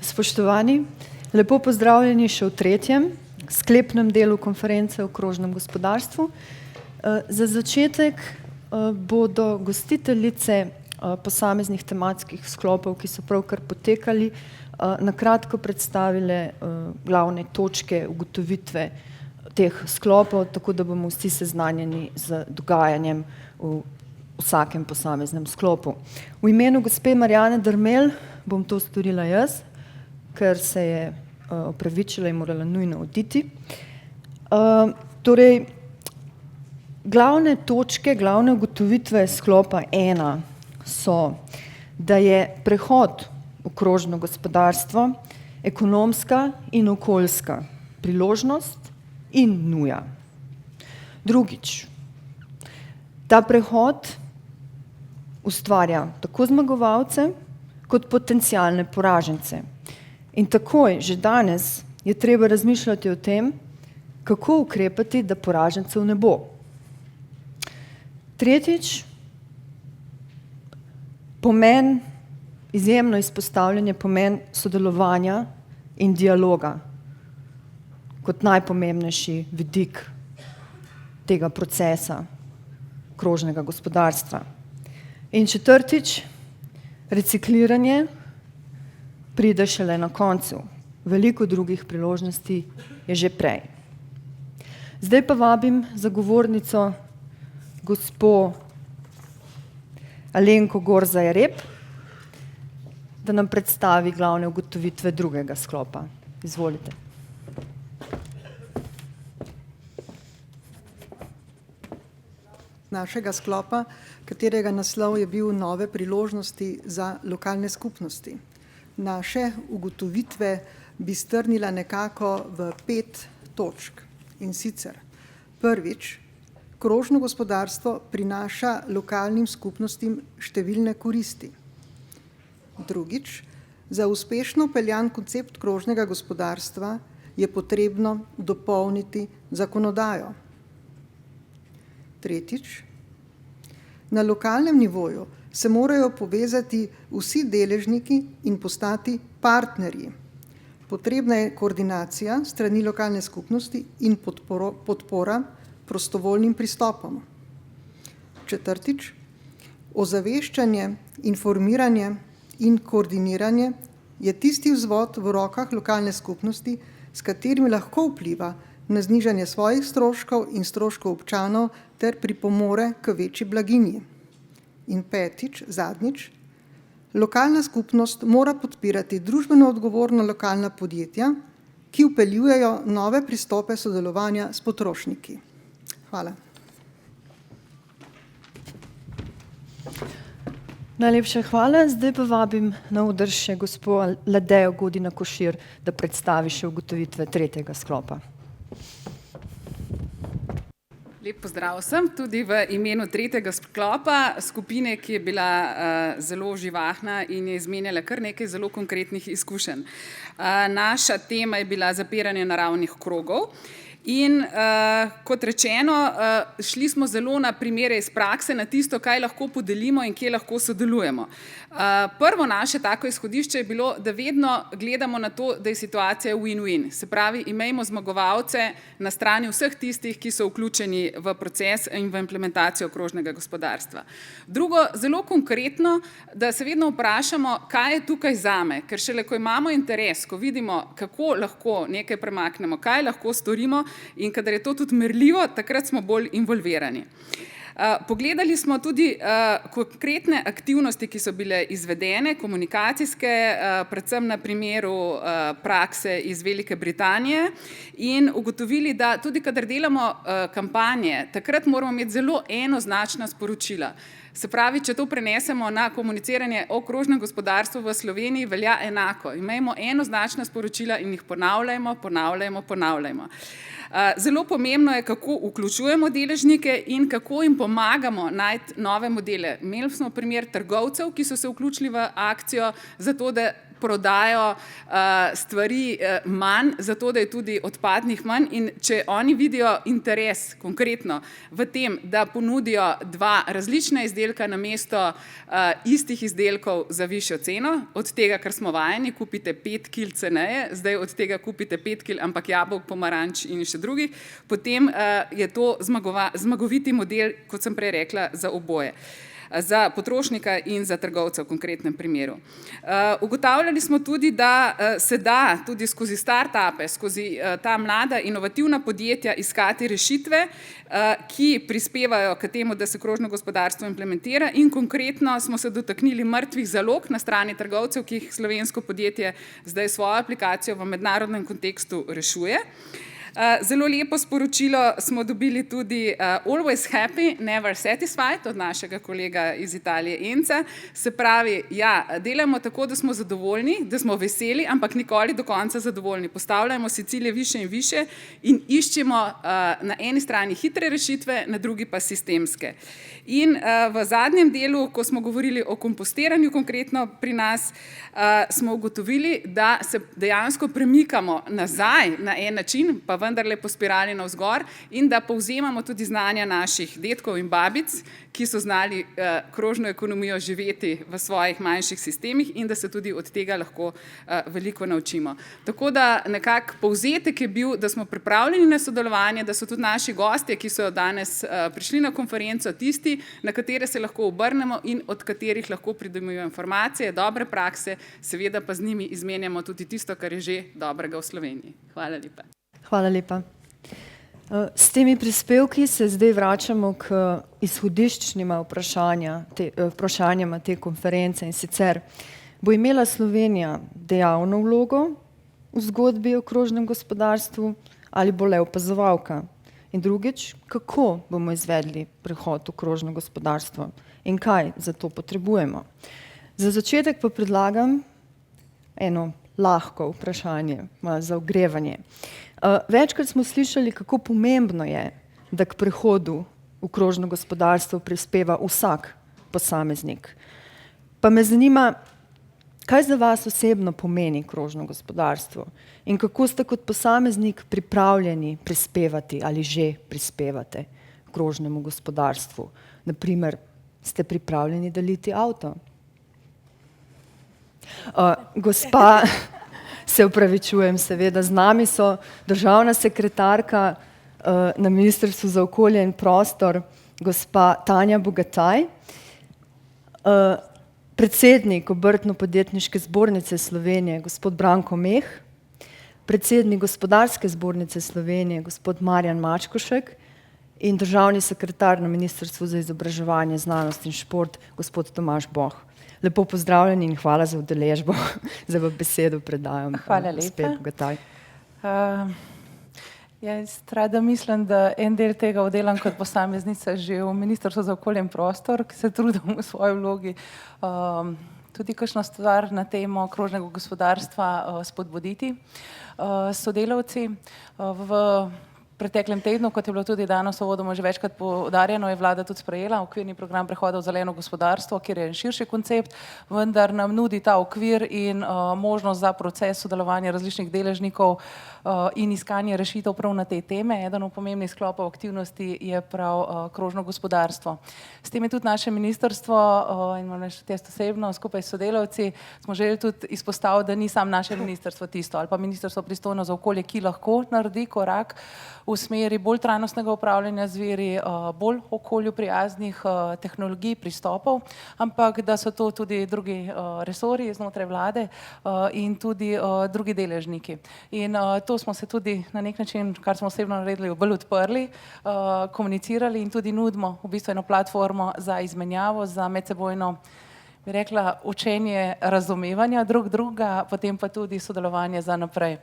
Spoštovani, lepo pozdravljeni še v tretjem sklepnem delu konference o krožnem gospodarstvu. Za začetek bodo gostiteljice posameznih tematskih sklopov, ki so pravkar potekali, na kratko predstavile glavne točke ugotovitve teh sklopov, tako da bomo vsi seznanjeni z dogajanjem v vsakem posameznem sklopu. V imenu gospe Marjane Dermelj bom to storila jaz, ker se je opravičila in morala nujno oditi. Torej, glavne točke, glavne ugotovitve sklopa 1 so, da je prehod v krožno gospodarstvo ekonomska in okoljska priložnost in nuja. Drugič, ta prehod ustvarja tako zmagovalce kot potencialne poražence. In takoj, že danes, je treba razmišljati o tem, kako ukrepati, da poražencev ne bo. Tretjič, pomen, izjemno izpostavljanje pomen sodelovanja in dialoga kot najpomembnejši vidik tega procesa krožnega gospodarstva. In četrtič, recikliranje pride šele na koncu. Veliko drugih priložnosti je že prej. Zdaj pa vabim zagovornico gospo Alenko Gorza-Jereb, da nam predstavi glavne ugotovitve drugega sklopa. Izvolite. Našega sklopa, katerega naslov je bil Nove priložnosti za lokalne skupnosti. Naše ugotovitve bi strnila nekako v 5 točk. In sicer, prvič, krožno gospodarstvo prinaša lokalnim skupnostim številne koristi. Drugič, za uspešno peljan koncept krožnega gospodarstva je potrebno dopolniti zakonodajo. Tretjič, na lokalnem nivoju se morajo povezati vsi deležniki in postati partnerji. Potrebna je koordinacija strani lokalne skupnosti in podpora prostovoljnim pristopom. Četrtič, ozaveščanje, informiranje in koordiniranje je tisti vzvod v rokah lokalne skupnosti, s katerimi lahko vpliva na znižanje svojih stroškov in stroškov občanov ter pripomore k večji blaginji. In petič, zadnjič, lokalna skupnost mora podpirati družbeno odgovorna lokalna podjetja, ki vpeljujejo nove pristope sodelovanja s potrošniki. Hvala. Najlepša hvala. Zdaj pa vabim na oder še gospo Ladejo Godina Košir, da predstavi še ugotovitve tretjega sklopa. Lep pozdrav vsem, tudi v imenu tretjega sklopa skupine, ki je bila zelo živahna in je izmenjala kar nekaj zelo konkretnih izkušenj. Naša tema je bila zapiranje naravnih krogov. In kot rečeno, šli smo zelo na primere iz prakse, na tisto, kaj lahko podelimo in kje lahko sodelujemo. Prvo naše tako izhodišče je bilo, da vedno gledamo na to, da je situacija win-win. Se pravi, imejmo zmagovalce na strani vseh tistih, ki so vključeni v proces in v implementacijo krožnega gospodarstva. Drugo, zelo konkretno, da se vedno vprašamo, kaj je tukaj zame, ker šele ko imamo interes, ko vidimo, kako lahko nekaj premaknemo, kaj lahko storimo, in kadar je to tudi merljivo, takrat smo bolj involvirani. Pogledali smo tudi konkretne aktivnosti, ki so bile izvedene, komunikacijske, predvsem na primeru prakse iz Velike Britanije, in ugotovili, da tudi kadar delamo kampanje, takrat moramo imeti zelo enoznačna sporočila. Se pravi, če to prenesemo na komuniciranje o krožnem gospodarstvu v Sloveniji, velja enako. Imejmo enoznačna sporočila in jih ponavljajmo. Zelo pomembno je, kako vključujemo deležnike in kako jim pomagamo najti nove modele. Imeli smo primer trgovcev, ki so se vključili v akcijo, zato da prodajo stvari manj, zato da je tudi odpadnih manj, in če oni vidijo interes konkretno v tem, da ponudijo dva različna izdelka namesto istih izdelkov za višjo ceno, od tega, kar smo vajeni, kupite 5 kil ceneje, zdaj od tega kupite 5 kil, ampak jabolk, pomaranč in še drugih, potem je to zmagoviti model, kot sem prej rekla, za oboje. Za potrošnika in za trgovca v konkretnem primeru. Ugotavljali smo tudi, da se da tudi skozi start-upe, skozi ta mlada inovativna podjetja iskati rešitve, ki prispevajo k temu, da se krožno gospodarstvo implementira, in konkretno smo se dotaknili mrtvih zalog na strani trgovcev, ki jih slovensko podjetje zdaj svojo aplikacijo v mednarodnem kontekstu rešuje. Zelo lepo sporočilo smo dobili tudi always happy, never satisfied od našega kolega iz Italije Enca. Se pravi, ja, delamo tako, da smo zadovoljni, da smo veseli, ampak nikoli do konca zadovoljni. Postavljamo si cilje više in više in iščemo na eni strani hitre rešitve, na drugi pa sistemske. In v zadnjem delu, ko smo govorili o kompostiranju konkretno pri nas, smo ugotovili, da se dejansko premikamo nazaj na en način, pa vendarle po spirali navzgor, in da povzemamo tudi znanja naših dedkov in babic, ki so znali krožno ekonomijo živeti v svojih manjših sistemih, in da se tudi od tega lahko veliko naučimo. Tako da nekako povzetek je bil, da smo pripravljeni na sodelovanje, da so tudi naši gostje, ki so danes prišli na konferenco, tisti, na katere se lahko obrnemo in od katerih lahko pridobimo informacije, dobre prakse, seveda pa z njimi izmenjamo tudi tisto, kar je že dobrega v Sloveniji. Hvala lepa. Hvala lepa. S temi prispevki se zdaj vračamo k izhodiščnima vprašanjama te konference, in sicer bo imela Slovenija dejavno vlogo v zgodbi o krožnem gospodarstvu ali bo le opazovalka? In drugič, kako bomo izvedli prehod v krožno gospodarstvo in kaj za to potrebujemo? Za začetek pa predlagam eno lahko vprašanje, malo za ogrevanje. Večkrat smo slišali, kako pomembno je, da k prehodu v krožno gospodarstvo prispeva vsak posameznik. Pa me zanima, kaj za vas osebno pomeni krožno gospodarstvo in kako ste kot posameznik pripravljeni prispevati ali že prispevate krožnemu gospodarstvu. Naprimer, ste pripravljeni deliti avto? Gospa, se opravičujem, seveda, z nami so državna sekretarka na Ministrstvu za okolje in prostor, gospa Tanja Bogataj, predsednik Obrtno-podjetniške zbornice Slovenije, gospod Branko Meh, predsednik Gospodarske zbornice Slovenije, gospod Marjan Mačkošek, in državni sekretar na Ministrstvu za izobraževanje, znanost in šport, gospod Tomaž Boh. Lepo pozdravljeni in hvala za udeležbo. Zdaj v besedo predajam gospe Bogataj. Jaz rada mislim, da en del tega oddelam kot posameznica že v Ministrstvu za okolje in prostor, ki se trudim v svoji vlogi tudi kakšno stvar na temo krožnega gospodarstva spodbuditi. Sodelavci v preteklem tednu, kot je bilo tudi danes uvodoma že večkrat poudarjeno, je vlada tudi sprejela okvirni program prehoda v zeleno gospodarstvo, kjer je en širši koncept, vendar nam nudi ta okvir in možnost za proces sodelovanja različnih deležnikov in iskanje rešitev prav na te teme. Eden od pomembnih sklopov aktivnosti je prav krožno gospodarstvo. S tem je tudi naše ministrstvo in moram reči jaz osebno skupaj s sodelavci smo želeli tudi izpostaviti, da ni samo naše ministrstvo tisto ali pa ministrstvo pristojno za okolje, ki lahko naredi korak v smeri bolj trajnostnega upravljanja z viri, bolj okolju prijaznih tehnologij, pristopov, ampak da so to tudi drugi resorji znotraj vlade in tudi drugi deležniki. In to smo se tudi na nek način, kar smo osebno naredili, bolj odprli, komunicirali in tudi nudimo v bistvu eno platformo za izmenjavo, za medsebojno, bi rekla, učenje razumevanja drug drugega, potem pa tudi sodelovanje za naprej.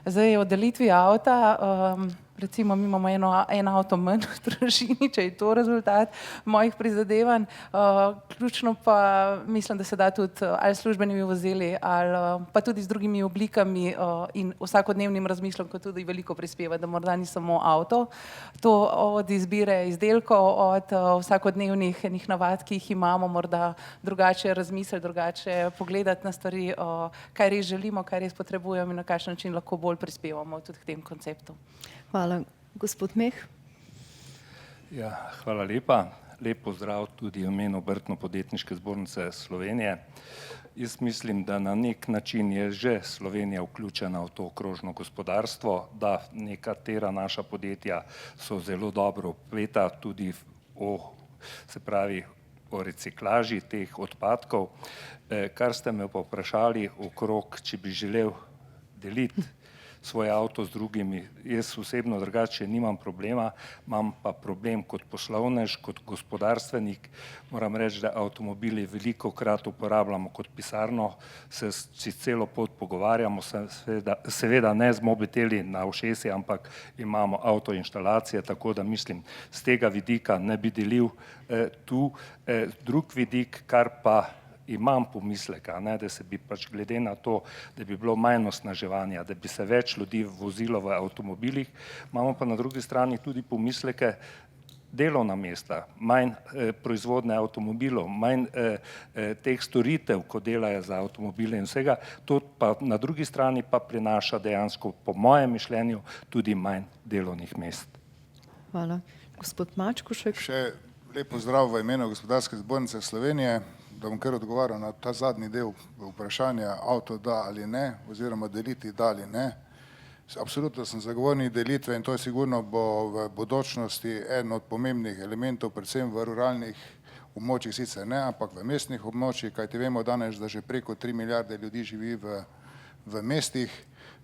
Zdaj, o delitvi avta, recimo mi imamo en avto manj v družini, če je to rezultat mojih prizadevanj. Ključno pa mislim, da se da tudi ali s službenimi vozili ali pa tudi z drugimi oblikami in vsakodnevnim razmišljam, ko tudi veliko prispeva, da morda ni samo avto. To od izbire izdelkov, od vsakodnevnih enih navad, ki jih imamo, morda drugače razmisliti, drugače pogledati na stvari, kaj res želimo, kaj res potrebujemo in na kakšen način lahko bolj prispevamo tudi k tem konceptu. Hvala. Gospod Meh. Ja, hvala lepa. Lep pozdrav tudi v imenu Obrtno-podjetniške zbornice Slovenije. Jaz mislim, da na nek način je že Slovenija vključena v to krožno gospodarstvo, da nekatera naša podjetja so zelo dobro vpeta tudi o reciklaži teh odpadkov. Kar ste me pa vprašali okrog, če bi želel deliti svoj avto z drugimi. Jaz osebno drugače nimam problema, imam pa problem kot poslovnež, kot gospodarstvenik. Moram reči, da avtomobili velikokrat uporabljamo kot pisarno, se celo pot pogovarjamo, seveda ne z mobiteli na ušesi, ampak imamo avtoinštalacije, tako da mislim, z tega vidika ne bi delil tu. Drug vidik, kar pa imam pomisleka, da se bi pač glede na to, da bi bilo manj osnaževanja, da bi se več ljudi vozilo v avtomobilih, imamo pa na drugi strani tudi pomisleke delovna mesta, manj proizvodne avtomobilov, manj teh storitev, ko delajo za avtomobile in vsega, to pa na drugi strani pa prinaša dejansko, po mojem mišljenju, tudi manj delovnih mest. Hvala. Gospod Mačkošek. Še lep pozdrav v imenu Gospodarske zbornice Slovenije. Da bom kar odgovarjal na ta zadnji del vprašanja, avto da ali ne, oziroma deliti da ali ne. Absolutno sem zagovornik delitve in to je sigurno bo v bodočnosti eden od pomembnih elementov, predvsem v ruralnih območjih, sicer ne, ampak v mestnih območjih, kajti vemo danes, da že preko 3 milijarde ljudi živi v mestih.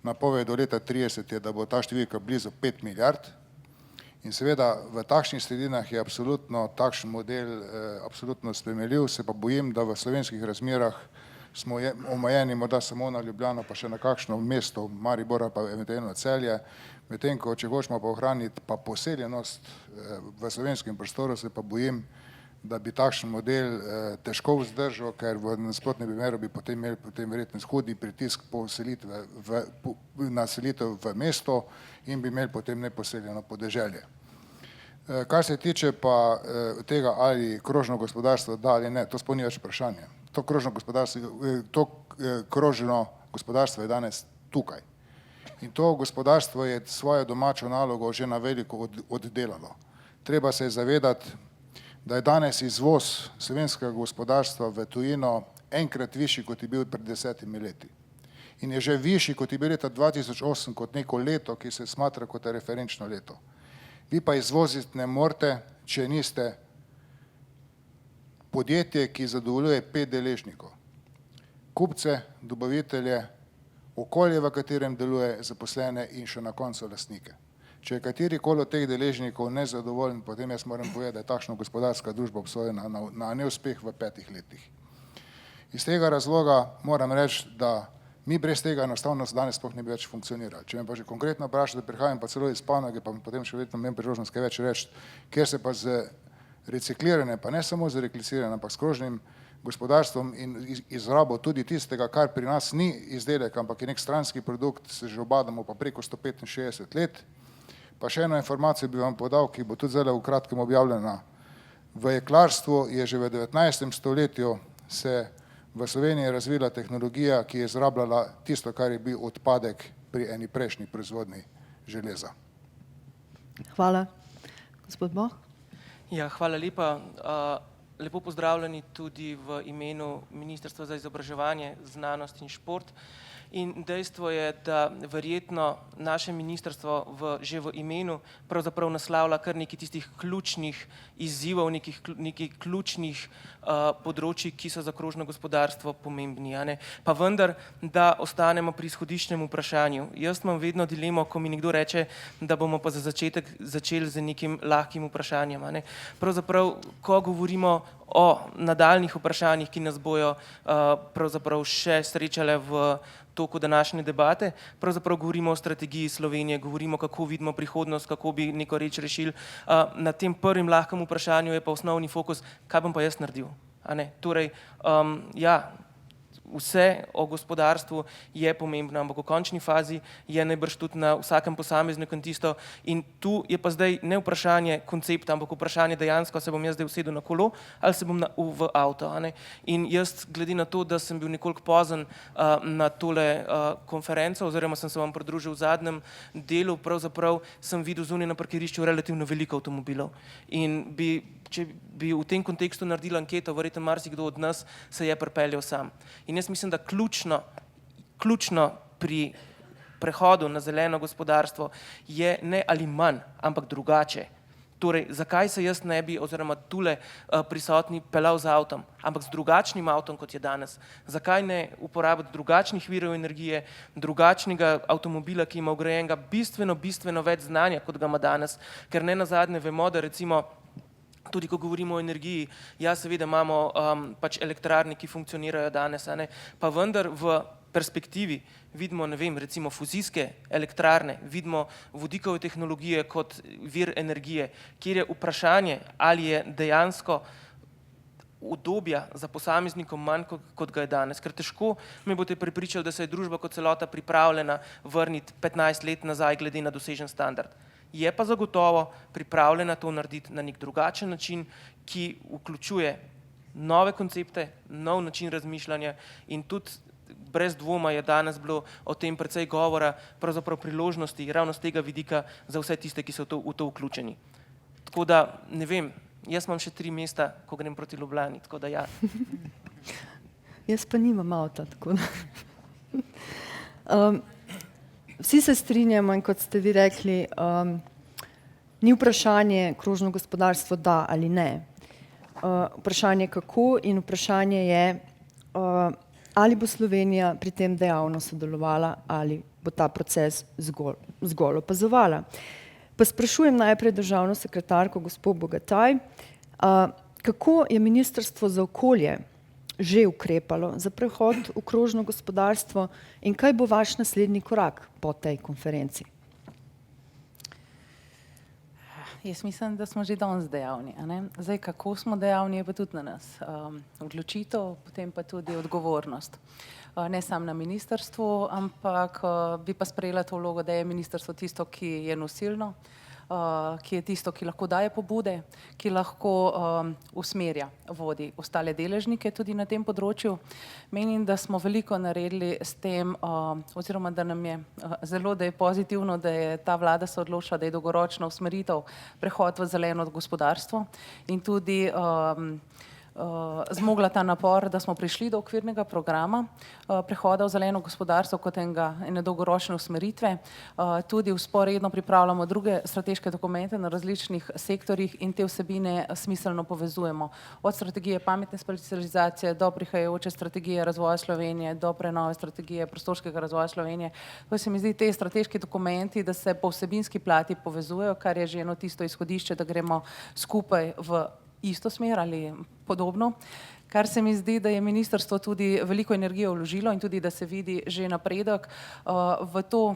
Napoved do leta 2030 je, da bo ta številka blizu 5 milijard. In seveda v takšnih sredinah je absolutno takšen model absolutno sprejemljiv, se pa bojim, da v slovenskih razmerah smo omejeni morda samo na Ljubljano, pa še na kakšno mesto, Maribor pa eventualno Celje, medtem ko če hočemo pa ohraniti pa poseljenost v slovenskem prostoru, se pa bojim, da bi takšen model težko vzdržal, ker v nasprotnem primeru bi potem imeli verjetno hudi pritisk na selitev v mesto in bi imeli potem neposeljeno podeželje. Kar se tiče pa tega, ali krožno gospodarstvo da ali ne, to sploh ni več vprašanje. To krožno gospodarstvo je danes tukaj. In to gospodarstvo je svojo domačo nalogo že na veliko oddelalo. Treba se zavedati, da je danes izvoz slovenskega gospodarstva v tujino enkrat višji, kot je bil pred 10 leti. In je že višji, kot je bil leta 2008, kot neko leto, ki se smatra kot referenčno leto. Vi pa izvoziti ne morete, če niste podjetje, ki zadovoljuje 5 deležnikov. Kupce, dobavitelje, okolje, v katerem deluje, zaposlene in še na koncu lastnike. Če je katerikoli od teh deležnikov nezadovoljen, potem jaz moram povedati, da je takšna gospodarska družba obsojena na neuspeh v 5 letih. Iz tega razloga moram reči, da mi brez tega enostavno danes sploh ne bi več funkcionirali. Če me pa že konkretno vprašate, prihajam pa celo iz panoge, pa potem še vedno imam priložnost kaj več reči, ker se pa z recikliranjem, pa ne samo z recikliranjem, ampak s krožnim gospodarstvom in izrabo tudi tistega, kar pri nas ni izdelek, ampak je nek stranski produkt, se že obadamo pa preko 165 let. Pa še eno informacijo bi vam podal, ki bo tudi zelo v kratkem objavljena. V jeklarstvu je že v 19. stoletju se v Sloveniji razvila tehnologija, ki je izrabljala tisto, kar je bil odpadek pri eni prejšnji proizvodnji železa. Hvala. Gospod Boh. Ja, hvala lepa. Lepo pozdravljeni tudi v imenu Ministrstva za izobraževanje, znanost in šport. In dejstvo je, da verjetno naše ministrstvo že v imenu pravzaprav naslavlja kar nekaj tistih ključnih izzivov, nekih ključnih področji, ki so za krožno gospodarstvo pomembni. Pa vendar, da ostanemo pri izhodiščnem vprašanju. Jaz imam vedno dilemo, ko mi nekdo reče, da bomo pa za začetek začeli z nekim lahkim vprašanjem. Pravzaprav, ko govorimo o nadaljnih vprašanjih, ki nas bojo pravzaprav še srečale v toku današnje debate. Pravzaprav govorimo o strategiji Slovenije, govorimo, kako vidimo prihodnost, kako bi neko reč rešili. Na tem prvem lahkem vprašanju je pa osnovni fokus, kaj bom pa jaz naredil. A ne? Torej, ja, vse o gospodarstvu je pomembno, ampak v končni fazi je najbrž tudi na vsakem posamezniku tisto. In tu je pa zdaj ne vprašanje koncepta, ampak vprašanje dejansko, se bom jaz zdaj usedel na kolo ali se bom v avto. A ne? In jaz, glede na to, da sem bil nekoliko pozen na tole konferenco, oziroma sem se vam pridružil v zadnjem delu, pravzaprav sem videl zunaj na parkirišču relativno veliko avtomobilov. In če bi v tem kontekstu naredil anketo, verjetno marsikdo od nas se je pripeljal sam. In jaz mislim, da ključno pri prehodu na zeleno gospodarstvo je ne ali manj, ampak drugače. Torej, zakaj se jaz ne bi, oziroma tule prisotni peljal z avtom, ampak z drugačnim avtom, kot je danes? Zakaj ne uporabiti drugačnih virov energije, drugačnega avtomobila, ki ima vgrajenega bistveno več znanja, kot ga ima danes? Ker ne nazadnje vemo, da recimo tudi ko govorimo o energiji, ja, seveda imamo pač elektrarne, ki funkcionirajo danes, a ne, pa vendar v perspektivi vidimo, ne vem, recimo fuzijske elektrarne, vidimo vodikove tehnologije kot vir energije, kjer je vprašanje, ali je dejansko udobja za posameznikom manj, kot ga je danes. Ker težko me boste prepričali, da se je družba kot celota pripravljena vrniti 15 let nazaj glede na dosežen standard. Je pa zagotovo pripravljena to narediti na nek drugačen način, ki vključuje nove koncepte, nov način razmišljanja in tudi brez dvoma je danes bilo o tem precej govora, pravzaprav priložnosti ravno z tega vidika za vse tiste, ki so v to vključeni. Tako da, ne vem, jaz imam še 3 mesta, ko grem proti Ljubljani, tako da ja. Jaz pa nimam avta, tako da. Vsi se strinjamo in kot ste vi rekli, ni vprašanje krožno gospodarstvo da ali ne. Vprašanje kako in vprašanje je, ali bo Slovenija pri tem dejavno sodelovala ali bo ta proces zgolj opazovala. Pa sprašujem najprej državno sekretarko gospod Bogataj, kako je Ministrstvo za okolje že ukrepalo za prehod v krožno gospodarstvo in kaj bo vaš naslednji korak po tej konferenci? Jaz mislim, da smo že danes dejavni. A ne? Zdaj, kako smo dejavni, je pa tudi na nas. Odločitev, potem pa tudi odgovornost. Ne samo na ministrstvu, ampak bi pa sprejela to vlogo, da je ministrstvo tisto, ki je nosilno, ki je tisto, ki lahko daje pobude, ki lahko usmerja, vodi ostale deležnike tudi na tem področju. Menim, da smo veliko naredili s tem, oziroma da nam je zelo, da je pozitivno, da je ta vlada se odločila, da je dolgoročna usmeritev prehod v zeleno gospodarstvo in tudi zmogla ta napor, da smo prišli do okvirnega programa prehoda v zeleno gospodarstvo kot ene dolgoročne usmeritve. Tudi vzporedno pripravljamo druge strateške dokumente na različnih sektorjih in te vsebine smiselno povezujemo. Od strategije pametne specializacije do prihajajoče strategije razvoja Slovenije, do prenove strategije prostorskega razvoja Slovenije. To se mi zdi, te strateški dokumenti, da se po vsebinski plati povezujejo, kar je že eno tisto izhodišče, da gremo skupaj v isto smer ali podobno, kar se mi zdi, da je ministrstvo tudi veliko energije vložilo in tudi, da se vidi že napredek v to,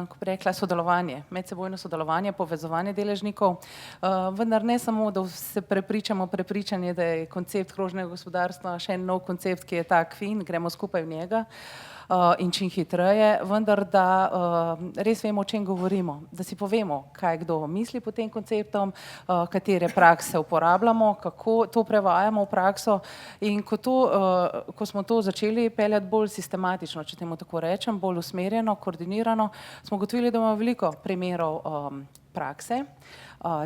ko bi rekla, sodelovanje, medsebojno sodelovanje, povezovanje deležnikov, vendar ne samo, da se prepričanje, da je koncept krožnega gospodarstva še en nov koncept, ki je tak fin, gremo skupaj v njega in čim hitreje, vendar da res vemo, o čem govorimo, da si povemo, kaj kdo misli pod tem konceptom, katere prakse uporabljamo, kako to prevajamo v prakso in ko smo to začeli peljati bolj sistematično, če temu tako rečem, bolj usmerjeno, koordinirano, smo ugotovili, da imamo veliko primerov prakse,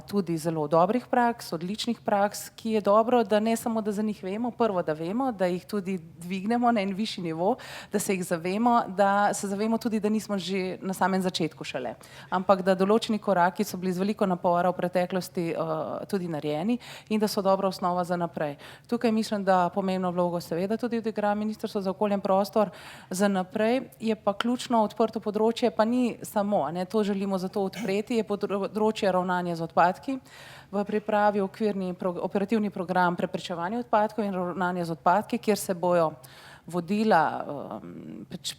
tudi zelo dobrih praks, odličnih praks, ki je dobro, da ne samo, da za njih vemo, prvo, da vemo, da jih tudi dvignemo na en višji nivo, da se jih zavemo, da se zavemo tudi, da nismo že na samem začetku šele, ampak da določeni koraki so bili z veliko napora v preteklosti tudi narejeni in da so dobra osnova za naprej. Tukaj mislim, da pomembno vlogo seveda tudi odigra Ministrstvo za okolje in prostor, za naprej je pa ključno odprto področje, pa ni samo, to želimo zato odpreti, je področje ravnanja z odpadki, v pripravi operativni program preprečevanja odpadkov in ravnanja z odpadki, kjer se bojo vodila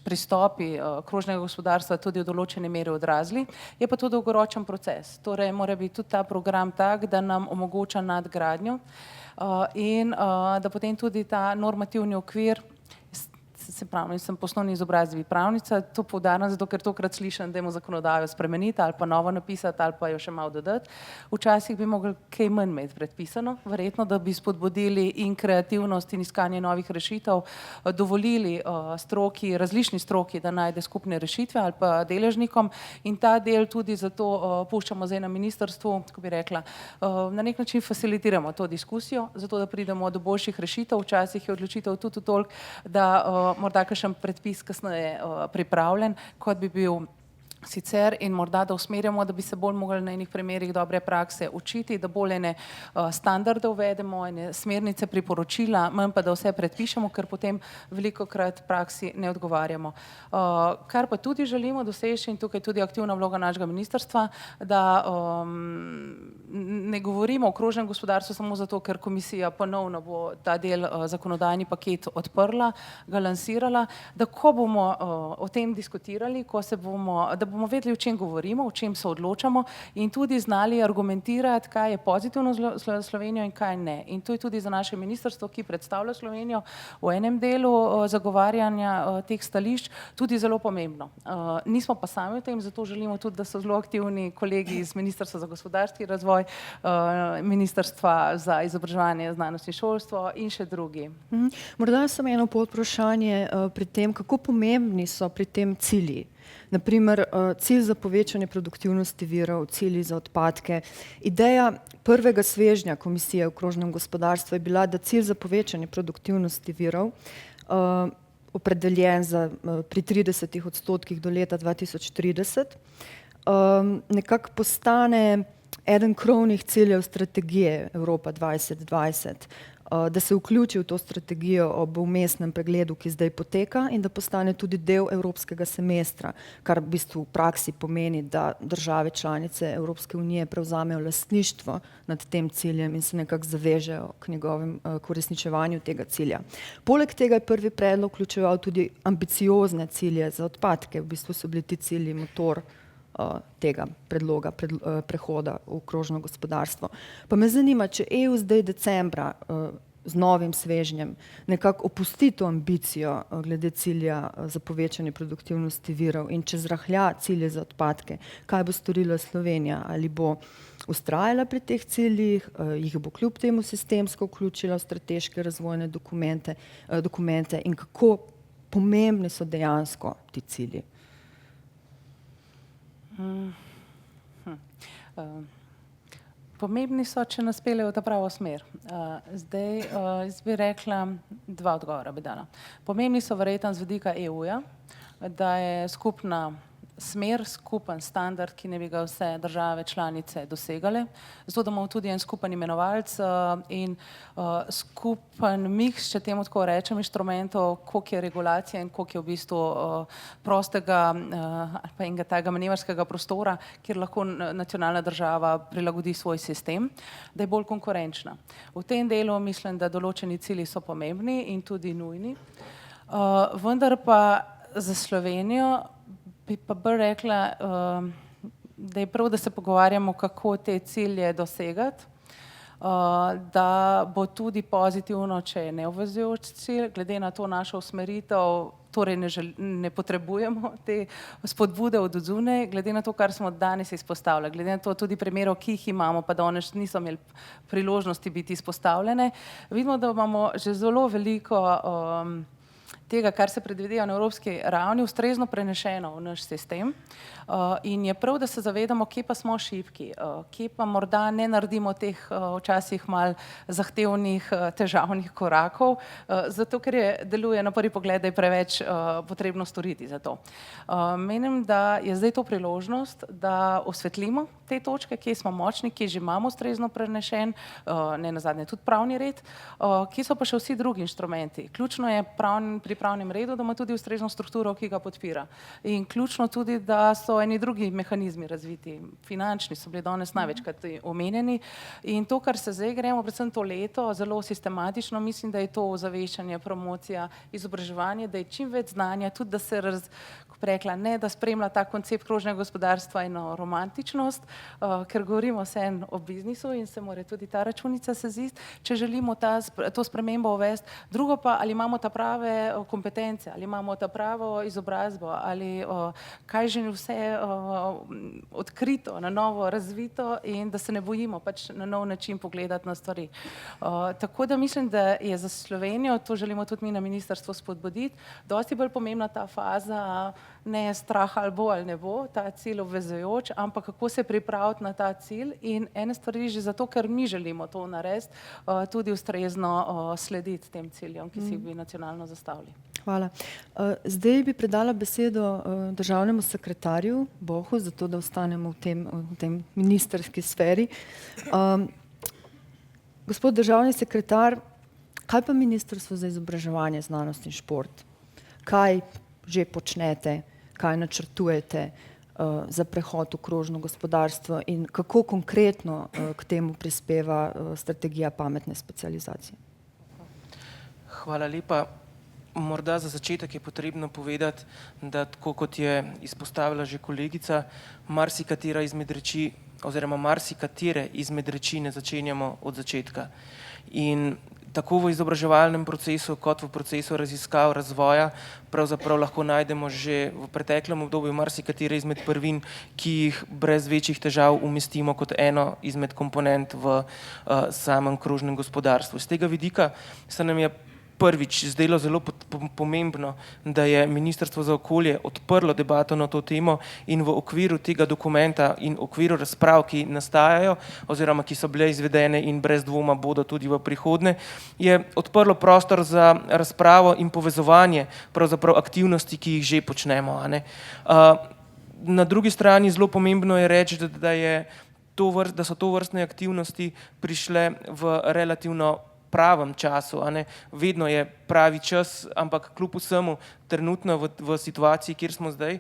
pristopi krožnega gospodarstva tudi v določeni meri odrazili. Je pa to dolgoročen proces. Torej mora biti tudi ta program tak, da nam omogoča nadgradnjo in da potem tudi ta normativni okvir, se pravi, sem po osnovni izobrazbi pravnica, to poudarjam zato, ker tokrat slišim, da je zakonodajo spremeniti ali pa novo napisati ali pa jo še malo dodati. Včasih bi mogli kaj manj imeti predpisano, verjetno, da bi spodbudili in kreativnost in iskanje novih rešitev, dovolili stroki, različni stroki, da najde skupne rešitve ali pa deležnikom in ta del tudi zato puščamo zdaj na ministrstvu, kako bi rekla, na nek način facilitiramo to diskusijo, zato da pridemo do boljših rešitev, včasih je odločitev tudi toliko, da morda kakšen predpis kasneje pripravljen, kot bi bil sicer in morda, da usmerjamo, da bi se bolj mogli na enih primerih dobre prakse učiti, da bolj ene standarde uvedemo, ene smernice, priporočila, manj pa, da vse predpišemo, ker potem velikokrat praksi ne odgovarjamo. Kar pa tudi želimo doseči in tukaj tudi aktivna vloga našega ministrstva, da ne govorimo o krožnem gospodarstvu samo zato, ker komisija ponovno bo ta del zakonodajni paket odprla, ga lansirala, da ko bomo o tem diskutirali, da bomo vedeli, o čem govorimo, o čem se odločamo in tudi znali argumentirati, kaj je pozitivno za Slovenijo in kaj ne. In to je tudi za naše ministrstvo, ki predstavlja Slovenijo v enem delu zagovarjanja teh stališč, tudi zelo pomembno. Nismo pa sami v tem, zato želimo tudi, da so zelo aktivni kolegi iz Ministrstva za gospodarski razvoj, Ministrstva za izobraževanje, znanost in šolstvo in še drugi. Morda samo eno podvprašanje pri tem, kako pomembni so pri tem cilji. Naprimer, cilj za povečanje produktivnosti virov, cilji za odpadke. Ideja prvega svežnja Komisije o krožnem gospodarstvu je bila, da cilj za povečanje produktivnosti virov, opredeljen pri 30% do leta 2030, nekako postane eden krovnih ciljev strategije Evropa 2020. Da se vključi v to strategijo ob vmesnem pregledu, ki zdaj poteka in da postane tudi del evropskega semestra, kar v bistvu v praksi pomeni, da države članice Evropske unije prevzamejo lastništvo nad tem ciljem in se nekako zavežejo k uresničevanju tega cilja. Poleg tega je prvi predlog vključeval tudi ambiciozne cilje za odpadke, v bistvu so bili ti cilji motor tega predloga prehoda v krožno gospodarstvo. Pa me zanima, če EU zdaj decembra z novim svežnjem nekako opusti to ambicijo glede cilja za povečanje produktivnosti virov in če zrahlja cilje za odpadke, kaj bo storila Slovenija? Ali bo vztrajala pri teh ciljih, jih bo kljub temu sistemsko vključila v strateške razvojne dokumente in kako pomembni so dejansko ti cilji? Pomembni so, če nas peljejo v ta pravo smer. Zdaj, jaz bi rekla, dva odgovora bi dala. Pomembni so verjetno z vidika EU-ja, da je skupna smer, skupen standard, ki ne bi ga vse države članice dosegale, zato da imamo tudi en skupen imenovalec in skupen miks, če temu tako rečem, inštrumentov, koliko je regulacija in koliko je v bistvu prostega ali pa enega tega manevrskega prostora, kjer lahko nacionalna država prilagodi svoj sistem, da je bolj konkurenčna. V tem delu mislim, da določeni cilji so pomembni in tudi nujni, vendar pa za Slovenijo bi pa bolj rekla, da je prav, da se pogovarjamo, kako te cilje dosegati, da bo tudi pozitivno, če je neobvezujoč cilj, glede na to našo usmeritev, torej ne potrebujemo te spodbude od zunaj, glede na to, kar smo danes izpostavili, glede na to tudi primerov, ki jih imamo, pa danes niso imeli priložnosti biti izpostavljene. Vidimo, da imamo že zelo veliko tega, kar se predvideva na evropski ravni, ustrezno prenešeno v naš sistem in je prav, da se zavedamo, kje pa smo šibki, kje pa morda ne naredimo teh včasih malo zahtevnih, težavnih korakov, zato ker deluje na prvi pogled, da je preveč potrebno storiti za to. Menim, da je zdaj to priložnost, da osvetlimo te točke, kje smo močni, kje že imamo ustrezno prenešen, ne nazadnje tudi pravni red, kje so pa še vsi drugi inštrumenti. Ključno je pri pravnem redu, da ima tudi ustrezno strukturo, ki ga podpira. In ključno tudi, da so eni drugi mehanizmi razviti. Finančni so bili danes največkrat omenjeni. In to, kar se zdaj gremo, predvsem to leto, zelo sistematično, mislim, da je to ozaveščanje, promocija, izobraževanje, da je čim več znanja, tudi da se rekla, ne da spremlja ta koncept krožnega gospodarstva in romantičnost, ker govorimo vseeno o biznisu in se mora tudi ta računica sezist, če želimo to spremembo uvesti. Drugo pa, ali imamo ta prave kompetence, ali imamo ta pravo izobrazbo, ali kaj že vse odkrito, na novo razvito in da se ne bojimo pač na nov način pogledati na stvari. Tako da mislim, da je za Slovenijo, to želimo tudi mi na ministrstvu spodbuditi, dosti bolj pomembna ta faza, ne strah ali bo ali ne bo, ta cilj obvezujoč, ampak kako se pripraviti na ta cilj in ene stvari že zato, ker mi želimo to narediti, tudi ustrezno slediti tem ciljem, ki si jih bi nacionalno zastavili. Hvala. Zdaj bi predala besedo državnemu sekretarju Bohu, zato da ostanemo v tem ministrski sferi. Gospod državni sekretar, kaj pa Ministrstvo za izobraževanje, znanost in šport? Kaj že počnete, kaj načrtujete za prehod v krožno gospodarstvo in kako konkretno k temu prispeva strategija pametne specializacije? Hvala lepa. Morda za začetek je potrebno povedati, da tako kot je izpostavila že kolegica, marsikatere izmed reči ne začenjamo od začetka. In tako v izobraževalnem procesu kot v procesu raziskav, razvoja pravzaprav lahko najdemo že v preteklem obdobju marsikatere izmed prvin, ki jih brez večjih težav umestimo kot eno izmed komponent v samem krožnem gospodarstvu. Z tega vidika se nam je prvič zdelo zelo pomembno, da je Ministrstvo za okolje odprlo debato na to temo in v okviru tega dokumenta in v okviru razprav, ki nastajajo oziroma ki so bile izvedene in brez dvoma bodo tudi v prihodnje, je odprlo prostor za razpravo in povezovanje pravzaprav aktivnosti, ki jih že počnemo. Na drugi strani zelo pomembno je reči, da so tovrstne aktivnosti prišle v relativno pravem času, vedno je pravi čas, ampak kljub vsemu trenutno v situaciji, kjer smo zdaj,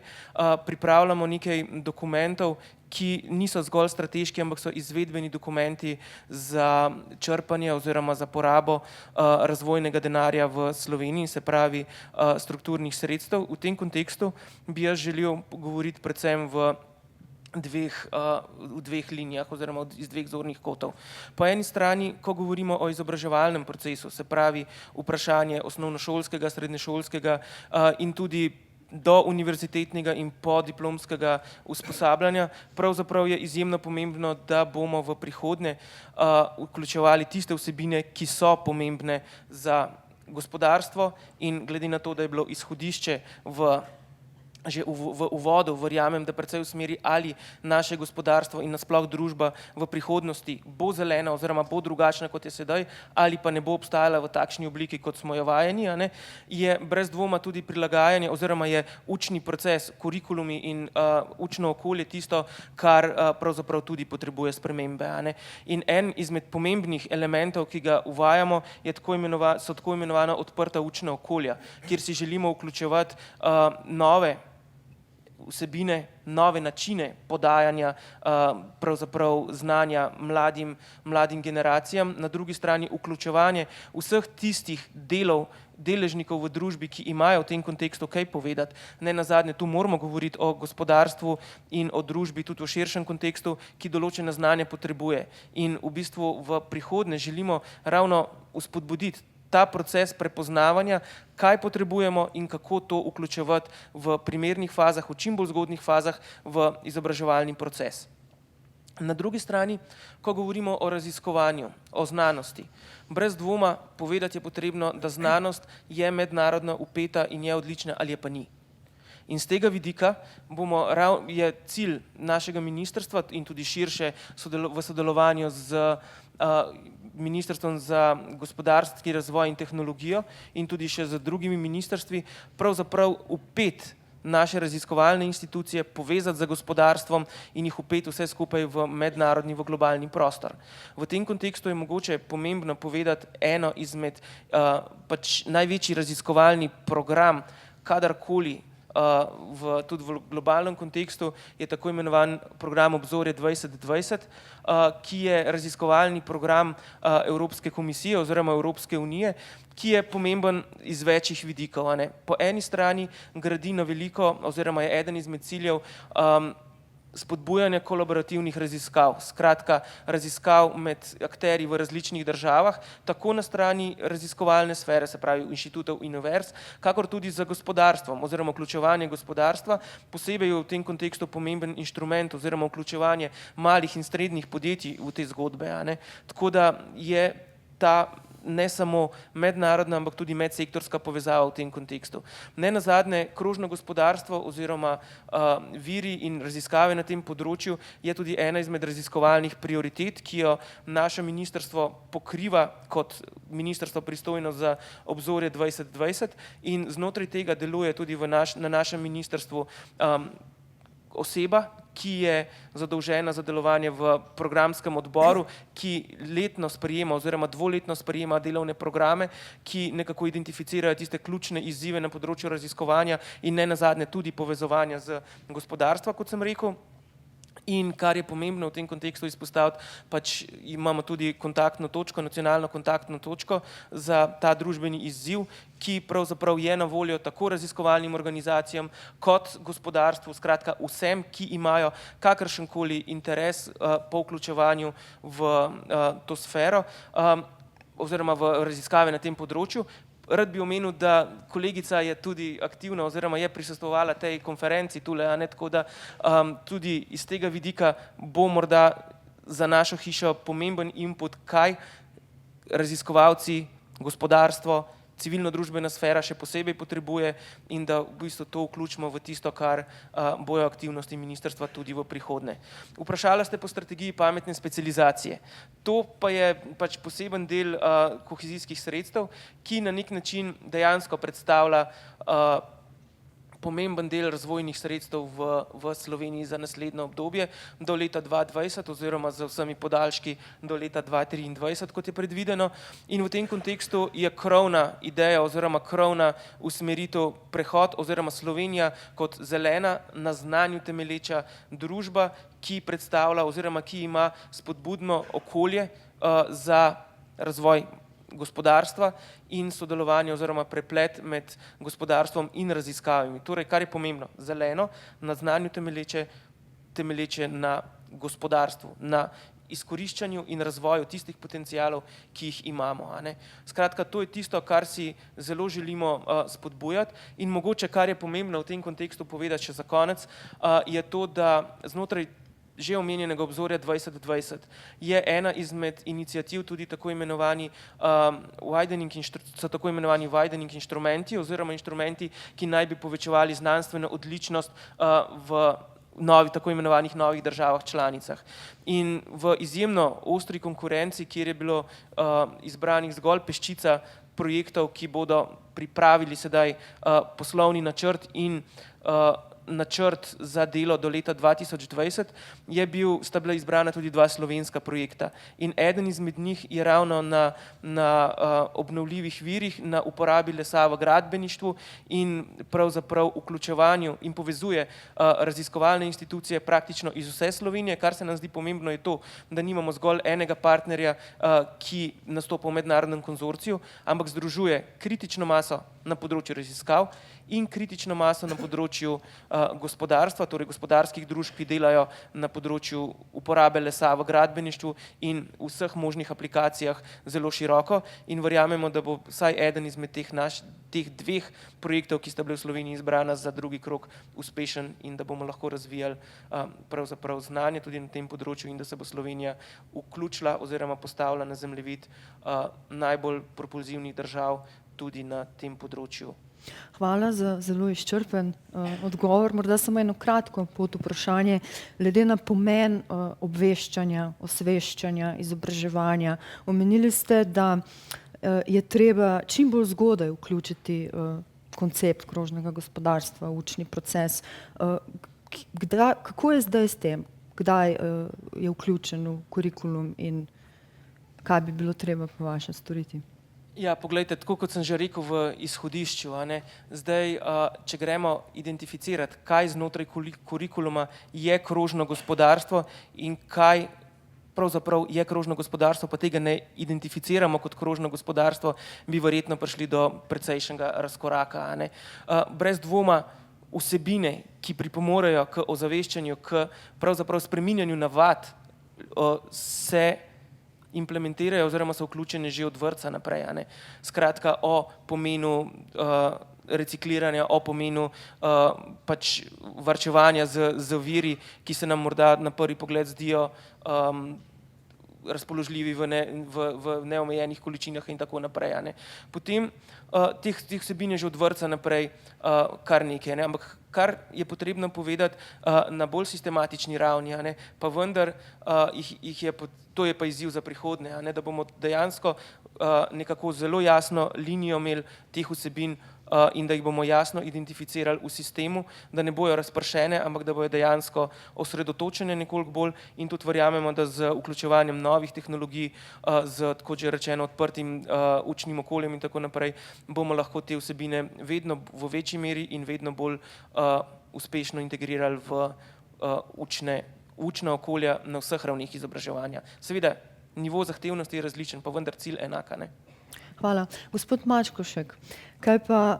pripravljamo nekaj dokumentov, ki niso zgolj strateški, ampak so izvedbeni dokumenti za črpanje oziroma za porabo razvojnega denarja v Sloveniji, se pravi strukturnih sredstev. V tem kontekstu bi jaz želel govoriti predvsem v dveh linijah oziroma iz dveh zornih kotov. Po eni strani, ko govorimo o izobraževalnem procesu, se pravi vprašanje osnovnošolskega, srednješolskega in tudi do univerzitetnega in podiplomskega usposabljanja, pravzaprav je izjemno pomembno, da bomo v prihodnje vključevali tiste vsebine, ki so pomembne za gospodarstvo in glede na to, da je bilo izhodišče že v uvodu, verjamem, da precej v smeri, ali naše gospodarstvo in nasploh družba v prihodnosti bo zelena oziroma bo drugačna, kot je sedaj, ali pa ne bo obstajala v takšni obliki, kot smo jo vajeni, je brez dvoma tudi prilagajanje oziroma je učni proces, kurikulumi in učno okolje tisto, kar pravzaprav tudi potrebuje spremembe. In en izmed pomembnih elementov, ki ga uvajamo, so tako imenovana odprta učna okolja, kjer si želimo vključevati nove vsebine, nove načine podajanja pravzaprav znanja mladim generacijam, na drugi strani vključevanje vseh tistih deležnikov v družbi, ki imajo v tem kontekstu kaj povedati. Ne nazadnje, tu moramo govoriti o gospodarstvu in o družbi tudi v širšem kontekstu, ki določena znanja potrebuje. In v bistvu v prihodnje želimo ravno vzpodbuditi ta proces prepoznavanja, kaj potrebujemo in kako to vključevati v primernih fazah, v čim bolj zgodnih fazah v izobraževalni proces. Na drugi strani, ko govorimo o raziskovanju, o znanosti, brez dvoma povedati je potrebno, da znanost je mednarodno vpeta in je odlična ali je pa ni. In z tega vidika je cilj našega ministrstva in tudi širše v sodelovanju z Ministrstvom za gospodarski razvoj in tehnologijo in tudi še z drugimi ministrstvi pravzaprav vpet naše raziskovalne institucije povezati z gospodarstvom in jih vpeti vse skupaj v mednarodni, v globalni prostor. V tem kontekstu je mogoče pomembno povedati eno izmed pač največji raziskovalni program, kadarkoli tudi v globalnem kontekstu, je tako imenovan program Obzorje 2020, ki je raziskovalni program Evropske komisije oziroma Evropske unije, ki je pomemben iz večjih vidikov. Po eni strani gradi na veliko oziroma je eden izmed ciljev spodbujanje kolaborativnih raziskav, skratka raziskav med akterji v različnih državah, tako na strani raziskovalne sfere, se pravi inštitutov in univerz, kakor tudi za gospodarstvom oziroma vključevanje gospodarstva, posebej je v tem kontekstu pomemben inštrument oziroma vključevanje malih in srednjih podjetij v te zgodbe. Tako da je ta ne samo mednarodna, ampak tudi medsektorska povezava v tem kontekstu. Ne nazadnje, krožno gospodarstvo oziroma viri in raziskave na tem področju je tudi ena izmed raziskovalnih prioritet, ki jo naše ministrstvo pokriva kot ministrstvo pristojno za Obzorje 2020 in znotraj tega deluje tudi na našem ministrstvu oseba, ki je zadolžena za delovanje v programskem odboru, ki letno sprejema oziroma dvoletno sprejema delovne programe, ki nekako identificirajo tiste ključne izzive na področju raziskovanja in ne nazadnje tudi povezovanja z gospodarstva, kot sem rekel. In kar je pomembno v tem kontekstu izpostaviti, pač imamo tudi kontaktno točko, nacionalno kontaktno točko za ta družbeni izziv, ki pravzaprav je na voljo tako raziskovalnim organizacijam kot gospodarstvu, skratka vsem, ki imajo kakršenkoli interes po vključevanju v to sfero oziroma v raziskave na tem področju. Rad bi omenil, da kolegica je tudi aktivna oziroma je prisostvovala tej konferenci tule, tako da tudi iz tega vidika bo morda za našo hišo pomemben input, kaj raziskovalci, gospodarstvo, civilno-družbena sfera še posebej potrebuje in da v bistvu to vključimo v tisto, kar bojo aktivnosti ministrstva tudi v prihodnje. Vprašala ste po strategiji pametne specializacije. To pa je pač poseben del kohezijskih sredstev, ki na nek način dejansko predstavlja pomemben del razvojnih sredstev v Sloveniji za naslednjo obdobje do leta 2020 oziroma z vsemi podaljški do leta 2023, kot je predvideno. In v tem kontekstu je krovna ideja oziroma krovna usmeritev prehod oziroma Slovenija kot zelena, na znanju temelječa družba, ki predstavlja oziroma ki ima spodbudno okolje za razvoj gospodarstva in sodelovanje oziroma preplet med gospodarstvom in raziskavami. Torej, kar je pomembno, zeleno, na znanju temelječe na gospodarstvu, na izkoriščanju in razvoju tistih potencialov, ki jih imamo. Skratka, to je tisto, kar si zelo želimo spodbujati in mogoče, kar je pomembno v tem kontekstu povedati še za konec, je to, da znotraj že omenjenega Obzorja 2020 je ena izmed iniciativ tudi tako imenovani widening inštrumenti oziroma inštrumenti, ki naj bi povečevali znanstveno odličnost v tako imenovanih novih državah članicah. In v izjemno ostri konkurenci, kjer je bilo izbranih zgolj peščica projektov, ki bodo pripravili sedaj poslovni načrt in načrt za delo do leta 2020, sta bila izbrana tudi dva slovenska projekta. In eden izmed njih je ravno na obnovljivih virih, na uporabi lesa v gradbeništvu in pravzaprav vključevanju in povezuje raziskovalne institucije praktično iz vse Slovenije. Kar se nam zdi pomembno je to, da nimamo zgolj enega partnerja, ki nastopa v mednarodnem konzorciju, ampak združuje kritično maso na področju raziskav in kritično maso na področju gospodarstva, torej gospodarskih družb, ki delajo na področju uporabe lesa v gradbeništvu in vseh možnih aplikacijah zelo široko in verjamemo, da bo vsaj eden izmed teh dveh projektov, ki sta bili v Sloveniji izbrana za drugi krog, uspešen in da bomo lahko razvijali pravzaprav znanje tudi na tem področju in da se bo Slovenija vključila oziroma postavila na zemljevid najbolj propulzivnih držav tudi na tem področju. Hvala za zelo izčrpen odgovor. Morda samo eno kratko podvprašanje. Glede na pomen obveščanja, osveščanja, izobraževanja, omenili ste, da je treba čim bolj zgodaj vključiti koncept krožnega gospodarstva, učni proces. Kako je zdaj s tem? Kdaj je vključen v kurikulum in kaj bi bilo treba po vašem storiti? Ja, poglejte, tako kot sem že rekel v izhodišču, zdaj, če gremo identificirati, kaj znotraj kurikuluma je krožno gospodarstvo in kaj pravzaprav je krožno gospodarstvo, pa tega ne identificiramo kot krožno gospodarstvo, bi verjetno prišli do precejšnjega razkoraka. Brez dvoma vsebine, ki pripomorejo k ozaveščanju, k pravzaprav spreminjanju navad, se implementirajo oziroma so vključene že od vrtca naprej. Skratka, o pomenu recikliranja, o pomenu pač varčevanja z viri, ki se nam morda na prvi pogled zdijo razpoložljivi v neomejenih količinah in tako naprej. Potem teh vsebin je že od vrtca naprej kar nekaj, ampak kar je potrebno povedati na bolj sistematični ravni, pa vendar to je pa izziv za prihodnje, da bomo dejansko nekako zelo jasno linijo imeli teh vsebin in da jih bomo jasno identificirali v sistemu, da ne bojo razpršene, ampak da bojo dejansko osredotočene nekoliko bolj in tudi verjamemo, da z vključevanjem novih tehnologij, z tako že rečeno odprtim učnim okoljem in tako naprej, bomo lahko te vsebine vedno v večji meri in vedno bolj uspešno integrirali v učna okolja na vseh ravneh izobraževanja. Seveda, nivo zahtevnosti je različen, pa vendar cilj enak. Hvala. Gospod Mačkošek, kaj pa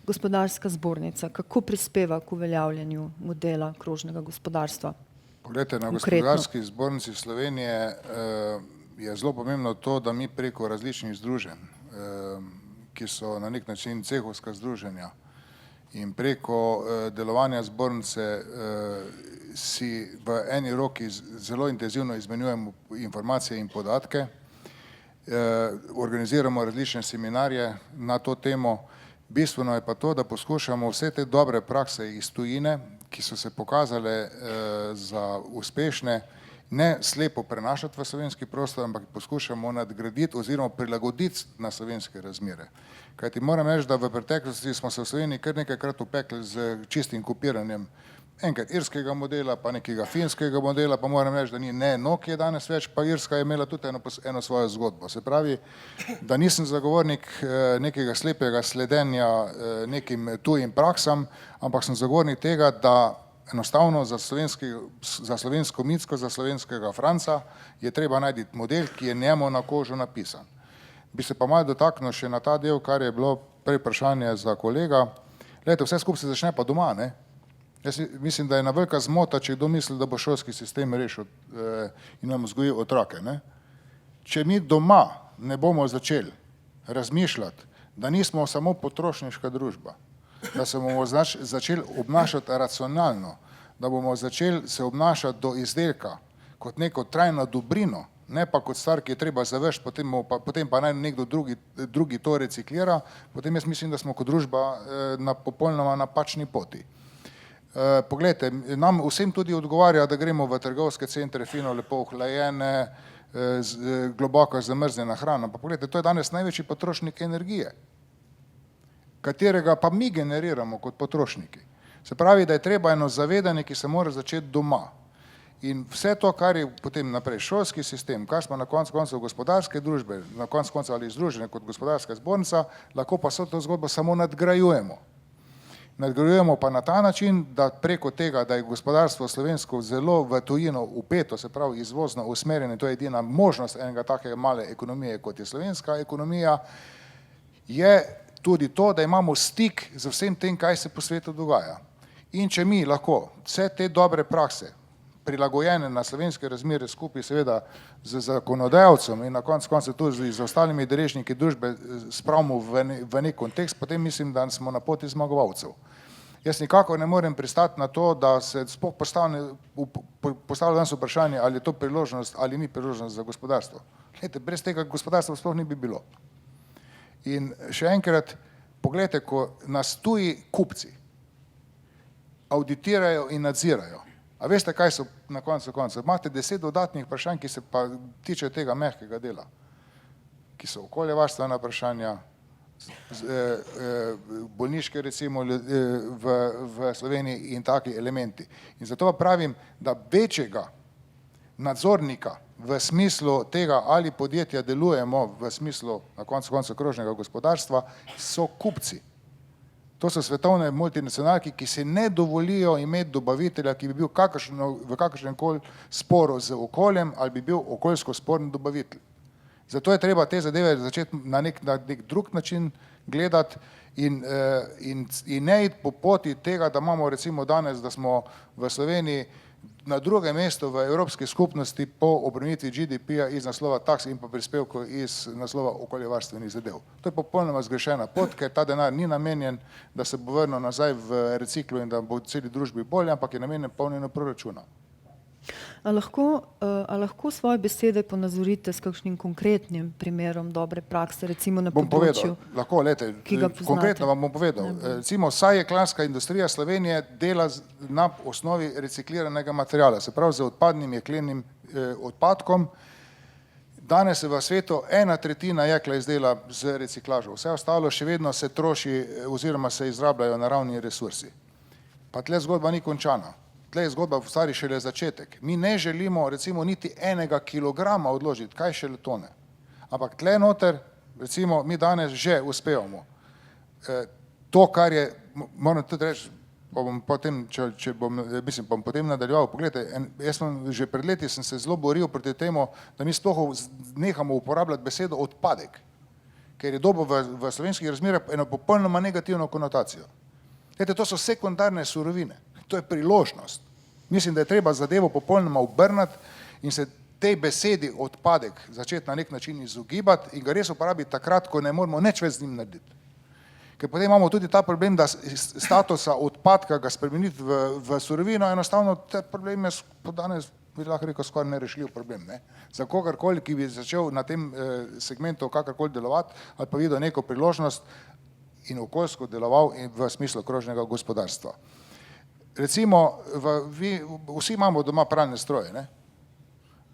gospodarska zbornica, kako prispeva k uveljavljanju modela krožnega gospodarstva? Poglejte, na gospodarski zbornici Slovenije je zelo pomembno to, da mi preko različnih združenj, ki so na nek način cehovska združenja in preko delovanja zbornice si v eni roki zelo intenzivno izmenjujemo informacije in podatke, organiziramo različne seminarje na to temo. Bistveno je pa to, da poskušamo vse te dobre prakse iz tujine, ki so se pokazale za uspešne, ne slepo prenašati v slovenski prostor, ampak poskušamo nadgraditi oziroma prilagoditi na slovenske razmere. Kajti moram reči, da v preteklosti smo se v Sloveniji kar nekajkrat upekli z čistim kopiranjem enkrat irskega modela, pa nekega finskega modela, pa moram reči, da ni ne Nokia danes več, pa Irska je imela tudi eno svojo zgodbo. Se pravi, da nisem zagovornik nekega slepega sledenja nekim tujim praksam, ampak sem zagovornik tega, da enostavno za slovensko Micko, za slovenskega Franca je treba najti model, ki je njemu na kožo napisan. Bi se pa malo dotaknil še na ta del, kar je bilo prej vprašanje za kolega. Glejte, vse skupaj se začne pa doma, ne? Jaz mislim, da je ena velika zmota, če kdo misli, da bo šolski sistem rešil in nam vzgojil otroke. Če mi doma ne bomo začeli razmišljati, da nismo samo potrošniška družba, da se bomo začeli obnašati racionalno, da bomo začeli se obnašati do izdelka kot neko trajno dobrino, ne pa kot stvar, ki je treba završiti, potem pa naj nekdo drugi to reciklira, potem jaz mislim, da smo kot družba na popolnoma napačni poti. Poglejte, nam vsem tudi odgovarja, da gremo v trgovske centre, fino, lepo ohlajene, globoko zamrznjena hrana. Pa poglejte, to je danes največji potrošnik energije, katerega pa mi generiramo kot potrošniki. Se pravi, da je treba eno zavedanje, ki se mora začeti doma. In vse to, kar je potem naprej šolski sistem, kar smo na koncu koncev gospodarske družbe, na koncu koncev ali združene kot gospodarska zbornica, lahko pa so to zgodbo samo nadgrajujemo. Nadgrajujemo pa na ta način, da preko tega, da je gospodarstvo slovensko zelo v tujino upeto, se pravi izvozno usmerjeno, to je edina možnost enega take male ekonomije, kot je slovenska ekonomija, je tudi to, da imamo stik z vsem tem, kaj se po svetu dogaja. In če mi lahko vse te dobre prakse, prilagojene na slovenske razmere skupaj seveda z zakonodajalcem in na koncu tudi z ostalimi deležniki družbe spravimo v nek kontekst, potem mislim, da smo na poti zmagovalcev. Jaz nikako ne morem pristati na to, da se sploh postavlja danes vprašanje, ali je to priložnost ali ni priložnost za gospodarstvo. Glejte, brez tega gospodarstva sploh ni bi bilo. In še enkrat, poglejte, ko nas tuji kupci auditirajo in nadzirajo, a veste, kaj so na koncu koncev? Imate 10 dodatnih vprašanj, ki se pa tiče tega mehkega dela, ki so okoljevarstvena vprašanja, bolniške recimo v Sloveniji in taki elementi. In zato pa pravim, da večjega nadzornika v smislu tega, ali podjetja delujemo v smislu na koncu krožnega gospodarstva, so kupci. To so svetovne multinacionalke, ki si ne dovolijo imeti dobavitelja, ki bi bil v kakršnem koli sporu z okoljem ali bi bil okoljsko sporen dobavitelj. Zato je treba te zadeve začeti na nek drug način gledati in ne iti po poti tega, da imamo recimo danes, da smo v Sloveniji na drugem mestu v Evropski skupnosti po obremenitvi GDP-ja iz naslova taks in pa prispevkov iz naslova okoljevarstvenih zadev. To je popolnoma zgrešena pot, ker ta denar ni namenjen, da se bo vrnil nazaj v reciklu in da bo v celi družbi bolje, ampak je namenjen polnjenju proračuna. A lahko svoje besede ponazorite s kakšnim konkretnim primerom dobre prakse, recimo na področju, lahko, lete, ki ga poznate? konkretno vam bom povedal. Recimo, vsa jeklarska industrija Slovenije dela na osnovi recikliranega materiala, se pravi z odpadnim jeklenim odpadkom. Danes se v svetu 1/3 jekla izdela z reciklažo, vse ostalo še vedno se troši oziroma se izrabljajo naravni resursi. Pa tle zgodba ni končana. Tle je zgodba v stvari šele začetek. Mi ne želimo recimo niti 1 kilograma odložiti, kaj šele tone. Ampak tle noter, recimo, mi danes že uspevamo. To, kar je, moram tudi reči, pa bom potem, bom potem nadaljeval. Poglejte, jaz sem že pred leti sem se zelo boril proti temu, da mi sploh nehamo uporabljati besedo odpadek, ker je dobil v slovenskih razmerah eno popolnoma negativno konotacijo. Glejte, to so sekundarne surovine. To je priložnost. Mislim, da je treba zadevo popolnoma obrniti in se tej besedi odpadek začeti na nek način izogibati in ga res uporabiti takrat, ko ne moramo nič več z njim narediti. Ker potem imamo tudi ta problem, da statusa odpadka ga spremeniti v surovino, enostavno ta problem je danes, bi lahko rekel, skoraj nerešljiv problem. Ne? Za kogarkoli, ki bi začel na tem segmentu kakorkoli delovati ali pa videl neko priložnost in okoljsko deloval in v smislu krožnega gospodarstva. Recimo, vsi imamo doma pralne stroje, ne?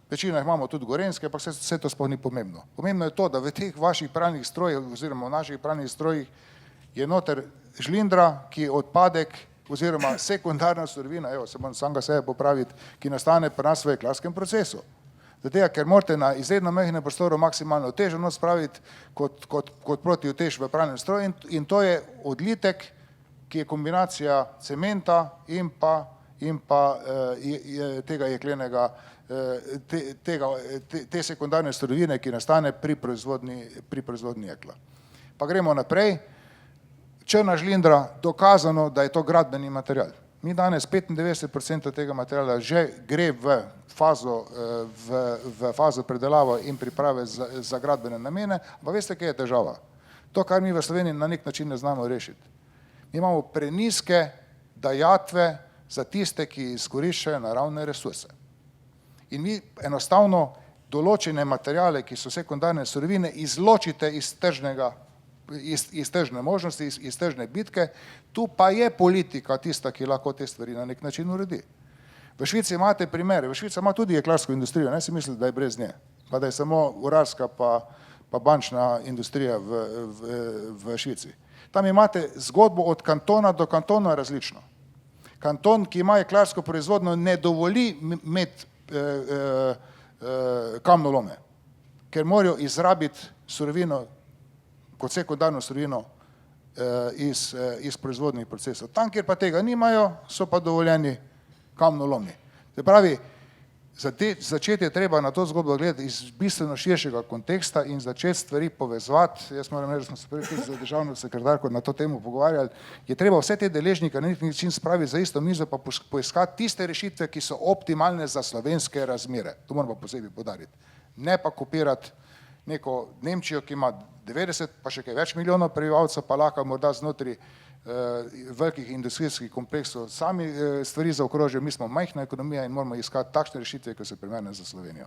Večina jih imamo tudi gorenjske, pa vse to sploh ni pomembno. Pomembno je to, da v teh vaših pralnih strojih oziroma v naših pralnih strojih je noter žlindra, ki je odpadek oziroma sekundarna surovina, evo, se bom samega sebe popraviti, ki nastane pri nas v jeklarskem procesu. Zato, ker morate na izredno majhnem prostoru maksimalno težo nos spraviti kot proti utež v pralnem stroju in to je odlitek, ki je kombinacija cementa in pa tega jeklenega, te sekundarne surovine, ki nastane pri proizvodnji jekla. Pa gremo naprej. Črna žlindra, dokazano, da je to gradbeni material. Mi danes 95% tega materijala že gre v fazo predelava in priprave za gradbene namene, pa veste, kaj je težava? To, kar mi v Sloveniji na nek način ne znamo rešiti. Mi imamo prenizke dajatve za tiste, ki izkoriščajo naravne resurse. In mi enostavno določene materijale, ki so sekundarne surovine, izločite iz tržne možnosti, iz tržne bitke, tu pa je politika tista, ki lahko te stvari na nek način uredi. V Švici imate primere, v Švici ima tudi jeklarsko industrijo, ne si mislite, da je brez nje, pa da je samo urarska pa bančna industrija v Švici. Tam imate zgodbo od kantona do kantona različno. Kanton, ki ima jeklarsko proizvodnjo, ne dovoli imeti kamnolome, ker morajo izrabiti surovino kot sekundarno surovino iz proizvodnih procesov. Tam, kjer pa tega nimajo, so pa dovoljeni kamnolomi. Se pravi, začeti je treba na to zgodbo gledati iz bistveno širšega konteksta in začeti stvari povezovati. Jaz moram reči, da smo se prvi za državno sekretarko na to temo pogovarjali. Je treba vse te deležnike na nek način spraviti za isto mizo pa poiskati tiste rešitve, ki so optimalne za slovenske razmere. To moramo posebej poudariti. Ne pa kopirati neko Nemčijo, ki ima 90 pa še kaj več milijonov prebivalcev, pa lahko morda znotraj velikih industrijskih kompleksov sami stvari zaokrožijo. Mi smo majhna ekonomija in moramo iskati takšne rešitve, ki so primerne za Slovenijo.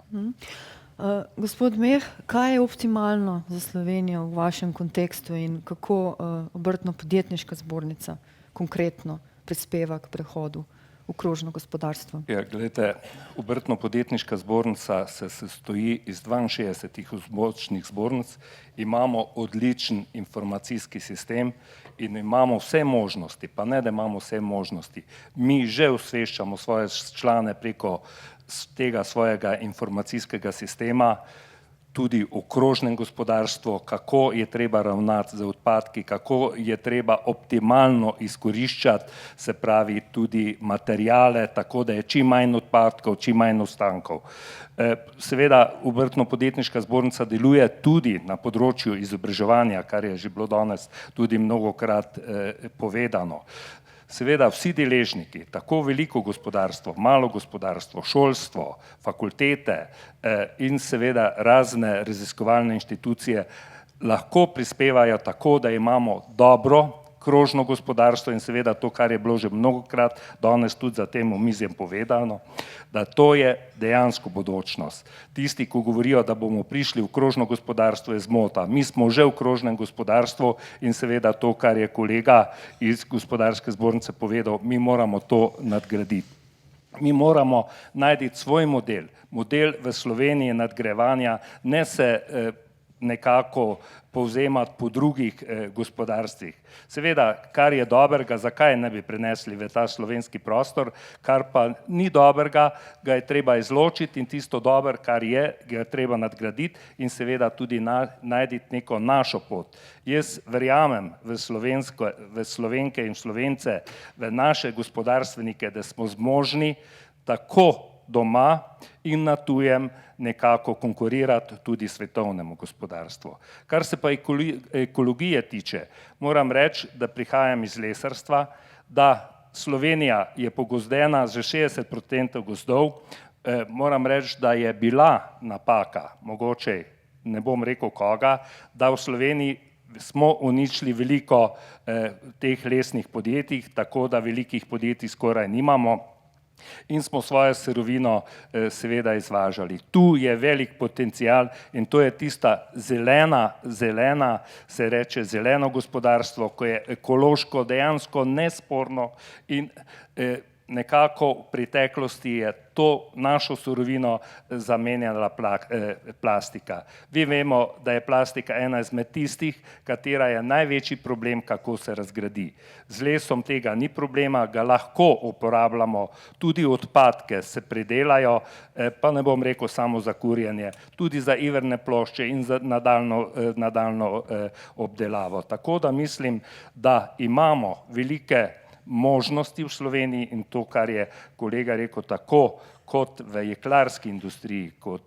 Gospod Meh, kaj je optimalno za Slovenijo v vašem kontekstu in kako Obrtno-podjetniška zbornica konkretno prispeva k prehodu v krožno gospodarstvo? Ja, gledajte, Obrtno-podjetniška zbornica se sestoji iz 62 območnih zbornic, imamo odličen informacijski sistem in imamo vse možnosti, pa ne, da imamo vse možnosti. Mi že osveščamo svoje člane preko tega svojega informacijskega sistema, tudi v krožnem gospodarstvu, kako je treba ravnati z odpadki, kako je treba optimalno izkoriščati, se pravi tudi materijale, tako da je čim manj odpadkov, čim manj ostankov. Seveda Obrtno-podjetniška zbornica deluje tudi na področju izobraževanja, kar je že bilo danes tudi mnogokrat povedano. Seveda vsi deležniki, tako veliko gospodarstvo, malo gospodarstvo, šolstvo, fakultete in seveda razne raziskovalne inštitucije lahko prispevajo tako, da imamo dobro krožno gospodarstvo in seveda to, kar je bilo že mnogokrat danes tudi za tem omizjem povedano, da to je dejansko bodočnost. Tisti, ko govorijo, da bomo prišli v krožno gospodarstvo, je zmota. Mi smo že v krožnem gospodarstvu in seveda to, kar je kolega iz gospodarske zbornice povedal, mi moramo to nadgraditi. Mi moramo najti svoj model v Sloveniji nadgrajevanja, ne se nekako povzemati po drugih gospodarstvih. Seveda, kar je dobrega, zakaj ne bi prenesli v ta slovenski prostor, kar pa ni dobrega, ga je treba izločiti in tisto dobro, kar je, ga je treba nadgraditi in seveda tudi najti neko našo pot. Jaz verjamem v Slovenke in Slovence, v naše gospodarstvenike, da smo zmožni tako doma in na tujem nekako konkurirati tudi svetovnemu gospodarstvu. Kar se pa ekologije tiče, moram reči, da prihajam iz lesarstva, da Slovenija je pogozdena z 60% gozdov, moram reči, da je bila napaka, mogoče ne bom rekel koga, da v Sloveniji smo uničili veliko teh lesnih podjetij, tako da velikih podjetij skoraj nimamo, in smo svojo surovino seveda izvažali. Tu je velik potencial in to je tista zelena, se reče zeleno gospodarstvo, ko je ekološko dejansko nesporno in nekako v preteklosti je to našo surovino zamenjala plastika. Vi vemo, da je plastika ena izmed tistih, katera je največji problem, kako se razgradi. Z lesom tega ni problema, ga lahko uporabljamo, tudi odpadke se predelajo, pa ne bom rekel samo za kurjenje, tudi za iverne plošče in za nadaljnjo obdelavo. Tako da mislim, da imamo velike možnosti v Sloveniji in to, kar je kolega rekel, tako kot v jeklarski industriji, kot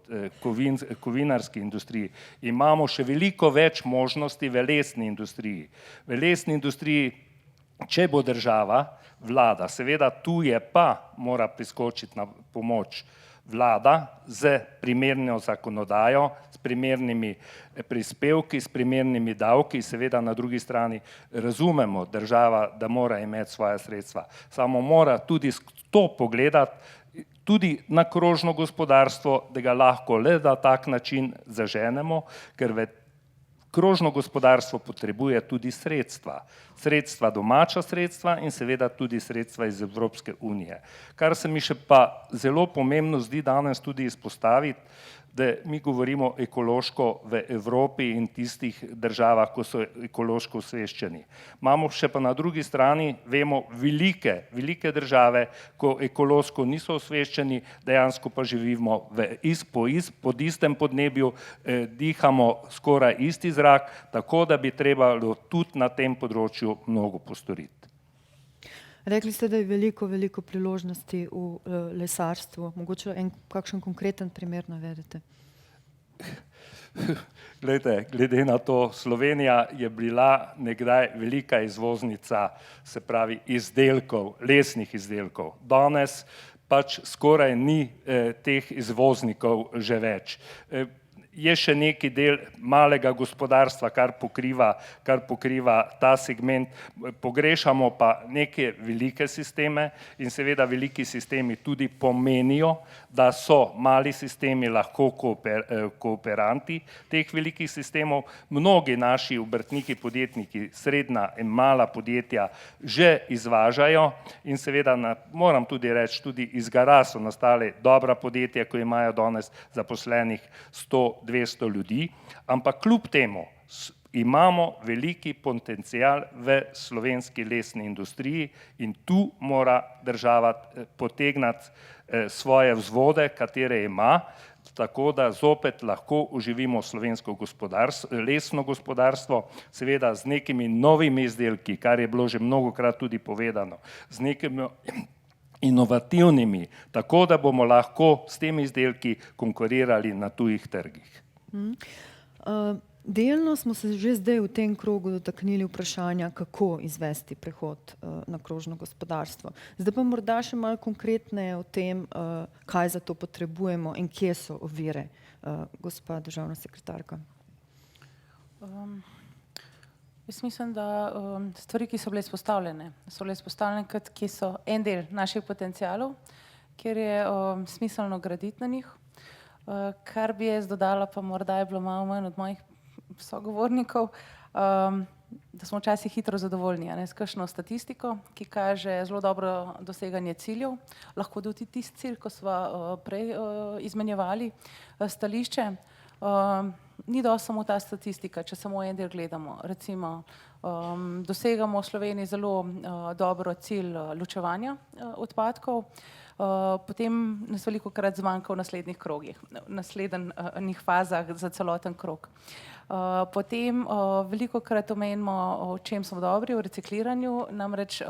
kovinarski industriji, imamo še veliko več možnosti v lesni industriji. V lesni industriji, če bo država, vlada, seveda tu je pa mora priskočiti na pomoč vlada z primerno zakonodajo, s primernimi prispevki, s primernimi davki, seveda na drugi strani razumemo država, da mora imeti svoja sredstva. Samo mora tudi to pogledati, tudi na krožno gospodarstvo, da ga lahko le na tak način zaženemo, ker v krožno gospodarstvo potrebuje tudi sredstva. Sredstva, domača sredstva in seveda tudi sredstva iz Evropske unije. Kar se mi še pa zelo pomembno zdi danes tudi izpostaviti, da mi govorimo ekološko v Evropi in tistih državah, ko so ekološko osveščeni. Imamo še pa na drugi strani, vemo, velike države, ko ekološko niso osveščeni, dejansko pa živimo pod istem podnebju, dihamo skoraj isti zrak, tako da bi trebalo tudi na tem področju mnogo postoriti. Rekli ste, da je veliko priložnosti v lesarstvu. Mogoče kakšen konkreten primer navedete? Glede na to, Slovenija je bila nekdaj velika izvoznica, se pravi izdelkov, lesnih izdelkov. Danes pač skoraj ni teh izvoznikov že več. je še neki del malega gospodarstva, kar pokriva ta segment. Pogrešamo pa neke velike sisteme in seveda veliki sistemi tudi pomenijo, da so mali sistemi lahko kooperanti teh velikih sistemov. Mnogi naši obrtniki, podjetniki, srednja in mala podjetja že izvažajo in seveda moram tudi reči, tudi iz gara so nastale dobra podjetja, ki imajo danes zaposlenih 100-200 ljudi, ampak kljub temu imamo veliki potencial v slovenski lesni industriji in tu mora država potegniti svoje vzvode, katere ima, tako da zopet lahko oživimo slovensko lesno gospodarstvo, seveda z nekimi novimi izdelki, kar je bilo že mnogokrat tudi povedano, z nekimi inovativnimi, tako da bomo lahko s temi izdelki konkurirali na tujih trgih. Delno smo se že zdaj v tem krogu dotaknili vprašanja, kako izvesti prehod na krožno gospodarstvo. Zdaj pa morda še malo konkretneje o tem, kaj za to potrebujemo in kje so ovire, gospa državna sekretarka. Jaz mislim, da stvari, ki so bile izpostavljene, ki so en del naših potencialov, kjer je smiselno graditi na njih. Kar bi jaz dodala, pa morda je bilo malo manj od mojih sogovornikov, da smo včasih hitro zadovoljni s kakšno statistiko, ki kaže zelo dobro doseganje ciljev. Lahko tudi tisti cilj, ko smo prej izmenjevali stališče. Ni dovolj samo ta statistika, če samo en del gledamo. Recimo, dosegamo v Sloveniji zelo dobro cilj ločevanja odpadkov, potem nas velikokrat zmanjka v naslednjih krogih, v naslednjih fazah za celoten krog. Potem velikokrat omenimo, o čem smo dobri, v recikliranju, namreč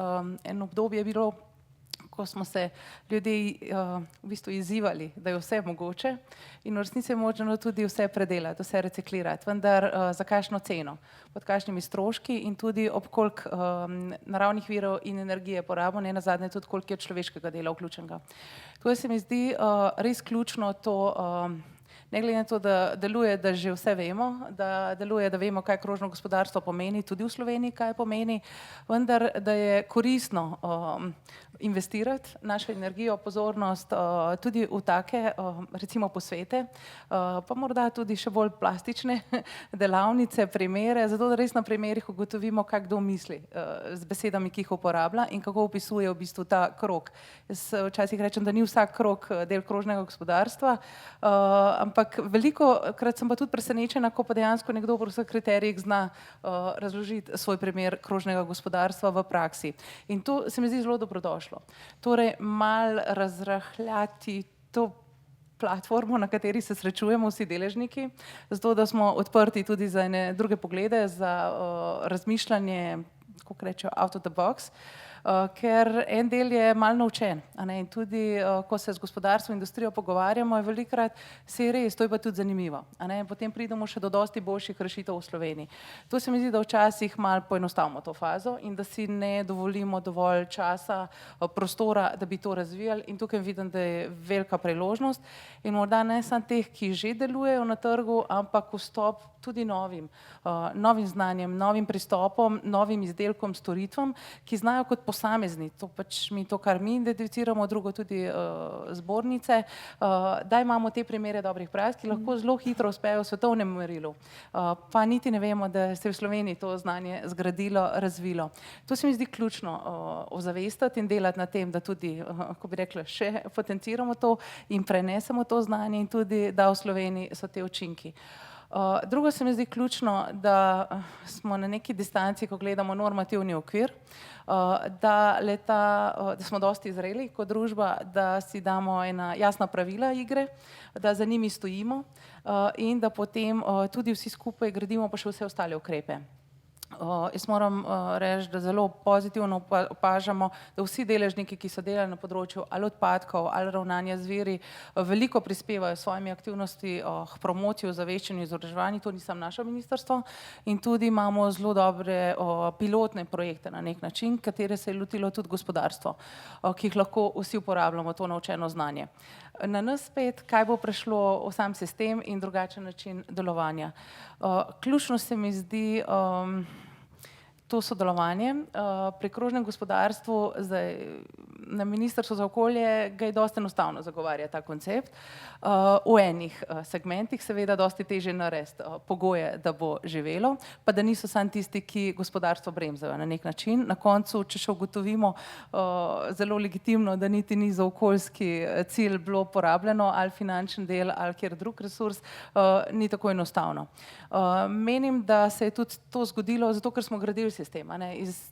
eno obdobje je bilo, ko smo se ljudje v bistvu izzivali, da je vse mogoče in v resnici je možno tudi vse predelati, vse reciklirati, vendar za kakšno ceno, pod kakšnimi stroški in tudi ob koliko naravnih virov in energije porabimo, ne nazadnje tudi koliko je človeškega dela vključenega. To se mi zdi res ključno to, ne glede na to, da deluje, da že vse vemo, da deluje, da vemo, kaj krožno gospodarstvo pomeni, tudi v Sloveniji, kaj pomeni, vendar, da je koristno investirati našo energijo, pozornost tudi v take, recimo posvete, pa morda tudi še bolj plastične delavnice, primere, zato da res na primerih ugotovimo, kaj kdo misli z besedami, ki jih uporablja in kako opisuje v bistvu ta krog. Jaz včasih rečem, da ni vsak krog del krožnega gospodarstva, ampak velikokrat sem pa tudi presenečena, ko pa dejansko nekdo po vseh kriterijih zna razložiti svoj primer krožnega gospodarstva v praksi. In to se mi zdi zelo dobrodošlo. Torej, malo razrahljati to platformo, na kateri se srečujemo vsi deležniki, zato da smo odprti tudi za ene druge poglede, za razmišljanje, kako rečejo, out of the box, ker en del je malo naučen. In tudi, ko se z gospodarstvom, industrijo pogovarjamo, je velikokrat se je res, to je pa tudi zanimivo. Potem pridemo še do dosti boljših rešitev v Sloveniji. To se mi zdi, da včasih malo poenostavimo to fazo in da si ne dovolimo dovolj časa, prostora, da bi to razvijali in tukaj vidim, da je velika priložnost in morda ne samo teh, ki že delujejo na trgu, ampak vstop tudi novim znanjem, novim pristopom, novim izdelkom, storitvam, ki znajo kot posamezni, to pač to, kar mi identificiramo, drugo tudi zbornice, da imamo te primere dobrih praks, ki lahko zelo hitro uspejo v svetovnem merilu, pa niti ne vemo, da se v Sloveniji to znanje zgradilo, razvilo. To se mi zdi ključno ozavestiti in delati na tem, da tudi, ko bi rekla, še potenciramo to in prenesemo to znanje in tudi, da v Sloveniji so te učinki. Drugo se mi zdi ključno, da smo na neki distanci, ko gledamo normativni okvir, da smo dosti zreli kot družba, da si damo ena jasna pravila igre, da za njimi stojimo in da potem tudi vsi skupaj gradimo pa še vse ostale ukrepe. Jaz moram reči, da zelo pozitivno opažamo, da vsi deležniki, ki so delali na področju ali odpadkov ali ravnanja z viri, veliko prispevajo s svojimi aktivnosti k promociji, ozaveščanju, izobraževanju. To ni samo naše ministrstvo in tudi imamo zelo dobre pilotne projekte na nek način, katere se je lotilo tudi gospodarstvo, ki jih lahko vsi uporabljamo, to naučeno znanje. Na nas spet, kaj bo prišlo v sam sistem in drugačen način delovanja. Ključno se mi zdi to sodelovanje. Pri krožnem gospodarstvu, zdaj na Ministrstvu za okolje ga je dosti enostavno zagovarjati ta koncept. V enih segmentih seveda dosti težje narediti pogoje, da bo živelo, pa da niso samo tisti, ki gospodarstvo bremzajo na nek način. Na koncu, če še ugotovimo zelo legitimno, da niti ni za okoljski cilj bilo porabljeno ali finančni del ali kjer drug resurs, ni tako enostavno. Menim, da se je tudi to zgodilo zato, ker smo gradili sistem.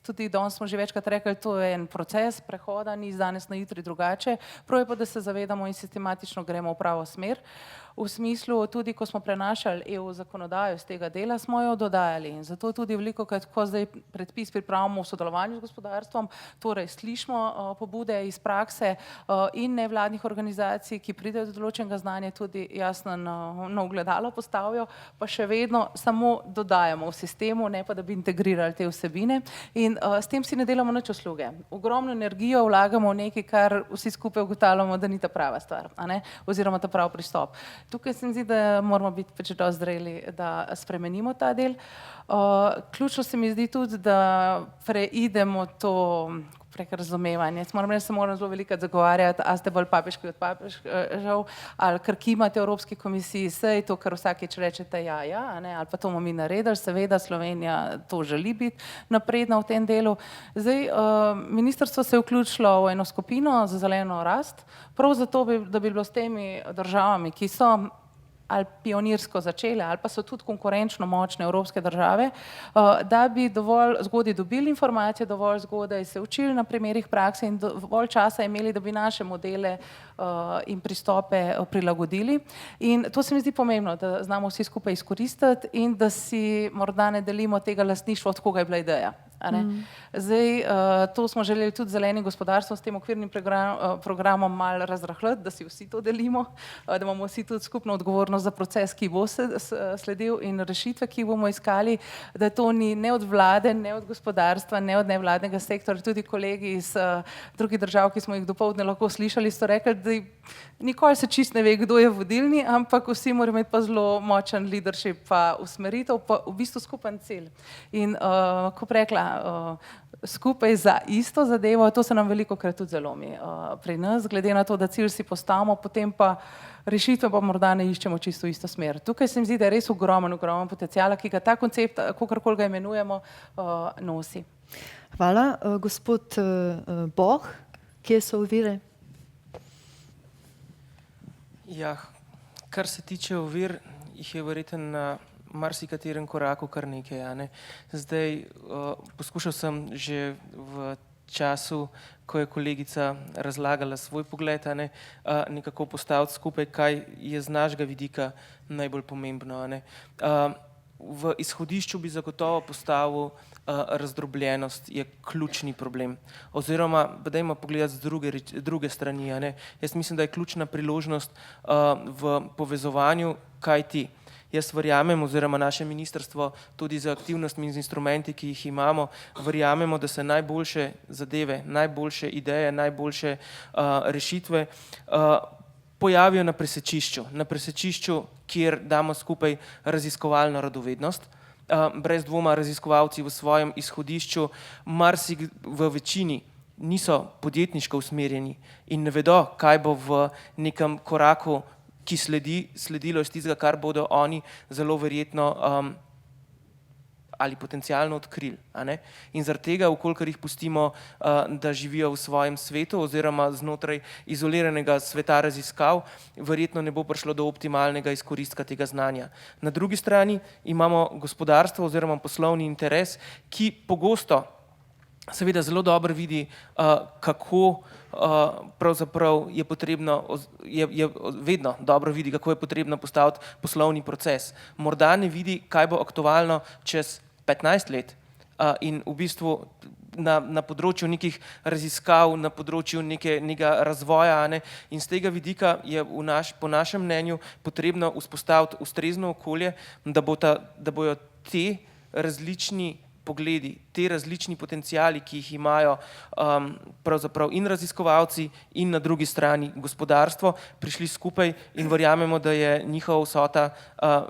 Tudi danes smo že večkrat rekli, to je en proces prehoda, ni iz danes na jutri drugače. Prav je pa, da se zavedamo in sistematično gremo v pravo smer. V smislu, tudi ko smo prenašali EU zakonodajo z tega dela, smo jo dodajali in zato tudi veliko, ko zdaj predpis pripravimo v sodelovanju z gospodarstvom, torej slišimo pobude iz prakse in nevladnih organizacij, ki pridejo do določenega znanja, tudi jasno na ogledalo postavijo, pa še vedno samo dodajamo v sistemu, ne pa da bi integrirali te vsebine in s tem si ne delamo nič usluge. Ogromno energijo vlagamo v nekaj, kar vsi skupaj ugotavljamo, da ni ta prava stvar, oziroma ta prav pristop. Tukaj se mi zdi, da moramo biti pač dosti zreli, da spremenimo ta del. Ključno se mi zdi tudi, da preidemo to prek razumevanja. Moram reči, se moram zelo veliko zagovarjati, a ste bolj papeški od papežev, ali ker kimate Evropski komisiji, sej to, kar vsakič rečete ja, ali pa to bomo mi naredili, seveda Slovenija to želi biti napredna v tem delu. Zdaj, ministrstvo se je vključilo v eno skupino za zeleno rast, prav zato, da bi bilo s temi državami, ki so ali pionirsko začele, ali pa so tudi konkurenčno močne evropske države, da bi dovolj zgodaj dobili informacije, dovolj zgodaj se učili na primerih prakse in dovolj časa imeli, da bi naše modele in pristope prilagodili. In to se mi zdi pomembno, da znamo vsi skupaj izkoristiti in da si morda ne delimo tega lastništva, od koga je bila ideja. Zdaj, to smo želeli tudi zelenim gospodarstvom s tem okvirnim programom malo razrahljati, da si vsi to delimo, da imamo vsi tudi skupno odgovornost za proces, ki bo sledil in rešitve, ki bomo iskali, da to ni ne od vlade, ne od gospodarstva, ne od nevladnega sektorja. Tudi kolegi iz drugih držav, ki smo jih dopoldne lahko slišali, so rekli, da nikoli se čist ne ve, kdo je vodilni, ampak vsi morajo imeti pa zelo močen leadership, pa usmeritev, pa v bistvu skupen cilj. In ko rekla, skupaj za isto zadevo, to se nam velikokrat tudi zalomi pri nas, glede na to, da cilj si postavimo, potem pa rešitve pa morda ne iščemo čisto isto smer. Tukaj se mi zdi, da je res ogromen potencial, ki ga ta koncept, kakorkoli ga imenujemo, nosi. Hvala. Gospod Boh, kje so ovire? Ja, kar se tiče ovir, jih je verjetno na marsikaterem koraku kar nekaj. Zdaj, poskušal sem že v času, ko je kolegica razlagala svoj pogled, nekako postaviti skupaj, kaj je z našega vidika najbolj pomembno. V izhodišču bi zagotovo postavil razdrobljenost, je ključni problem. Oziroma, dajmo pogledati z druge strani. Jaz mislim, da je ključna priložnost v povezovanju, kaj ti. Jaz verjamem, oziroma naše ministrstvo tudi z aktivnostmi in z instrumenti, ki jih imamo, verjamemo, da se najboljše zadeve, najboljše ideje, najboljše rešitve pojavijo na presečišču, kjer damo skupaj raziskovalno radovednost. Brez dvoma raziskovalci v svojem izhodišču v večini niso podjetniško usmerjeni in ne vedo, kaj bo v nekem koraku, ki sledilo iz tistega, kar bodo oni zelo verjetno ali potencialno odkrili. In zaradi tega, ukolikor jih pustimo, da živijo v svojem svetu oziroma znotraj izoliranega sveta raziskav, verjetno ne bo prišlo do optimalnega izkoristka tega znanja. Na drugi strani imamo gospodarstvo oziroma poslovni interes, ki pogosto seveda zelo dobro vidi, kako pravzaprav je potrebno, je vedno dobro vidi, kako je potrebno postaviti poslovni proces. Morda ne vidi, kaj bo aktualno čez 15 let, in v bistvu na področju nekih raziskav, na področju nekega razvoja, ne? In z tega vidika je po našem mnenju potrebno vzpostaviti ustrezno okolje, da bojo te različni pogledi, te različni potenciali, ki jih imajo pravzaprav in raziskovalci in na drugi strani gospodarstvo, prišli skupaj in verjamemo, da je njihova vsota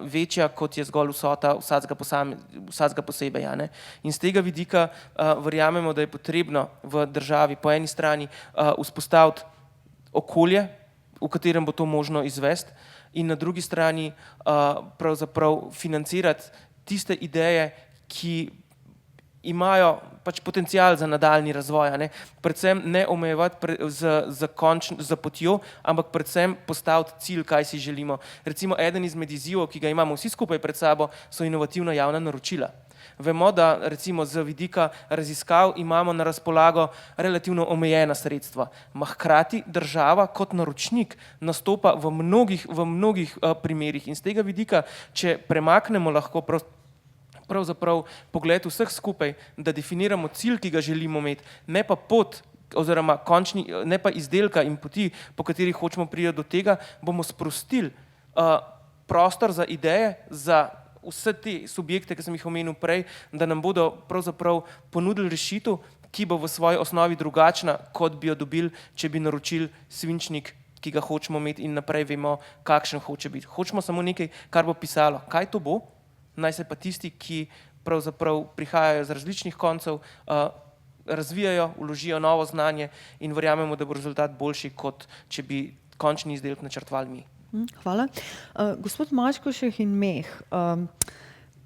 večja, kot je zgolj vsota vsakega posebej. Ja, ne? In z tega vidika verjamemo, da je potrebno v državi po eni strani vzpostaviti okolje, v katerem bo to možno izvesti, in na drugi strani pravzaprav financirati tiste ideje, ki imajo pač potencial za nadaljni razvoj, ne? Predvsem ne omejevati za potjo, ampak predvsem postaviti cilj, kaj si želimo. Recimo eden izmed izzivov, ki ga imamo vsi skupaj pred sabo, so inovativna javna naročila. Vemo, da recimo z vidika raziskav imamo na razpolago relativno omejena sredstva. Hkrati država kot naročnik nastopa v mnogih primerih in z tega vidika, če premaknemo lahko pravzaprav pogled vseh skupaj, da definiramo cilj, ki ga želimo imeti, ne pa pot oziroma ne pa izdelka in poti, po katerih hočemo priti do tega, bomo sprostili prostor za ideje, za vse te subjekte, ki sem jih omenil prej, da nam bodo pravzaprav ponudili rešitev, ki bo v svoji osnovi drugačna, kot bi jo dobili, če bi naročili svinčnik, ki ga hočemo imeti in naprej vemo, kakšen hoče biti. Hočemo samo nekaj, kar bo pisalo. Kaj to bo? Naj se pa tisti, ki pravzaprav prihajajo z različnih koncev, razvijajo, vložijo novo znanje in verjamemo, da bo rezultat boljši, kot če bi končni izdelek načrtovali mi. Hvala. Gospod Mačkošek in Meh,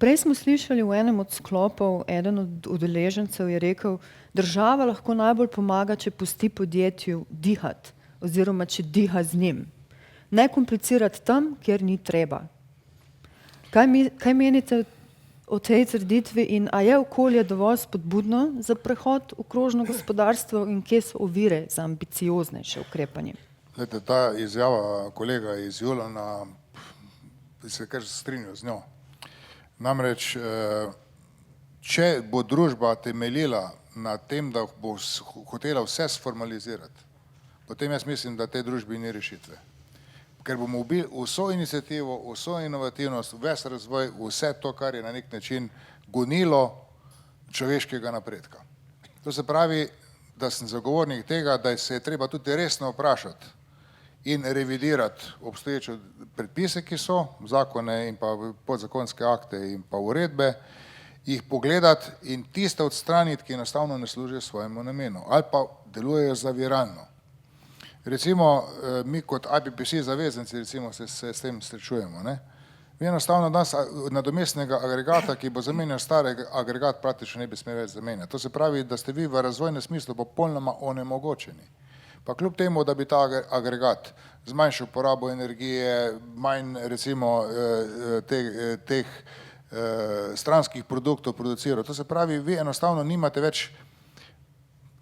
prej smo slišali v enem od sklopov, eden od udeležencev je rekel, država lahko najbolj pomaga, če pusti podjetju dihati oziroma če diha z njim. Ne komplicirati tam, kjer ni treba. Kaj menite o tej trditvi in a je okolje dovolj spodbudno za prehod v krožno gospodarstvo in kje so ovire za ambicioznejše ukrepanje? Glede, ta izjava kolega iz Julana, se kar strinjal z njo. Namreč, če bo družba temeljila na tem, da bo hotela vse sformalizirati, potem jaz mislim, da tej družbi ni rešitve. Ker bomo ubili vso inicijativo, vso inovativnost, ves razvoj, vse to, kar je na nek način gonilo človeškega napredka. To se pravi, da sem zagovornik tega, da se je treba tudi resno vprašati in revidirati obstoječe predpise, ki so, zakone in pa podzakonske akte in pa uredbe, jih pogledati in tiste odstraniti, ki enostavno ne služijo svojemu namenu ali pa delujejo zaviralno. Recimo, mi kot IPPC zavezanci recimo se s tem srečujemo, ne? Mi enostavno danes nadomestnega agregata, ki bo zamenjal stari agregat, praktično ne bi smel več zamenjati. To se pravi, da ste vi v razvojnem smislu popolnoma onemogočeni. Pa kljub temu, da bi ta agregat zmanjšal porabo energije, manj recimo teh stranskih produktov produciral. To se pravi, vi enostavno nimate več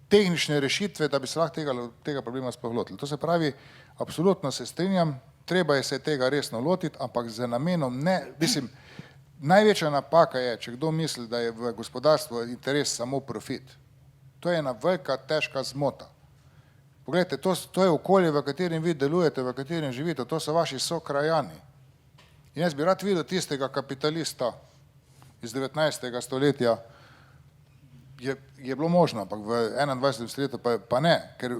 tehnične rešitve, da bi se lahko tega problema sploh lotili. To se pravi, absolutno se strinjam, treba je se tega resno lotiti, ampak z namenom ne, mislim, največja napaka je, če kdo misli, da je v gospodarstvu interes samo profit. To je ena velika, težka zmota. Poglejte, to je okolje, v katerem vi delujete, v katerem živite, to so vaši sokrajani. In jaz bi rad videl tistega kapitalista iz 19. stoletja, je bilo možno, ampak v 21. stoletju pa ne, ker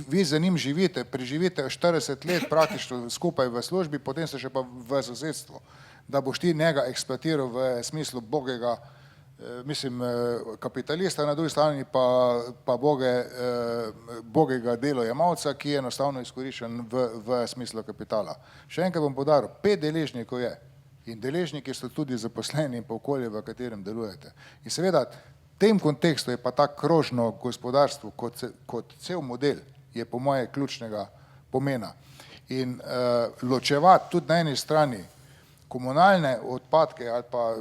vi za njim živite, preživite 40 let praktično skupaj v službi, potem se še pa v sosedstvu, da boš ti njega eksploatiral v smislu bogega, mislim, kapitalista, na drugi strani pa bogega delojemalca, ki je enostavno izkoriščen v smislu kapitala. Še enkrat bom poudaril, 5 deležnikov je in deležniki so tudi zaposleni in pa okolje, v katerem delujete. In seveda, v tem kontekstu je pa ta krožno gospodarstvo kot cel model je po moje ključnega pomena. In ločevati tudi na eni strani komunalne odpadke ali pa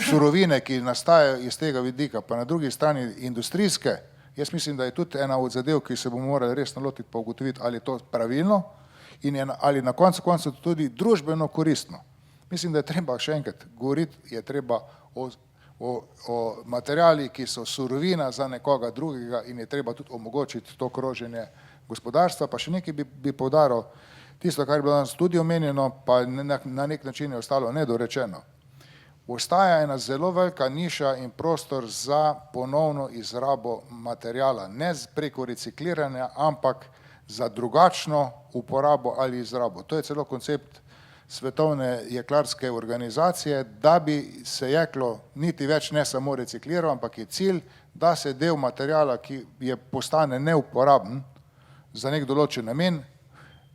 surovine, ki nastajajo iz tega vidika, pa na drugi strani industrijske, jaz mislim, da je tudi ena od zadev, ki se bomo morali resno lotiti pa ugotoviti, ali je to pravilno in ali na koncu tudi družbeno koristno. Mislim, da je treba še enkrat govoriti, je treba o o materialih, ki so surovina za nekoga drugega in je treba tudi omogočiti to kroženje gospodarstva. Pa še nekaj bi poudaril, tisto, kar je bilo danes tudi omenjeno, pa na nek način je ostalo nedorečeno. Ostaja ena zelo velika niša in prostor za ponovno izrabo materijala, ne preko recikliranja, ampak za drugačno uporabo ali izrabo. To je celo koncept Svetovne jeklarske organizacije, da bi se jeklo niti več ne samo recikliralo, ampak je cilj, da se del materijala, ki postane neuporaben za nek določen namen,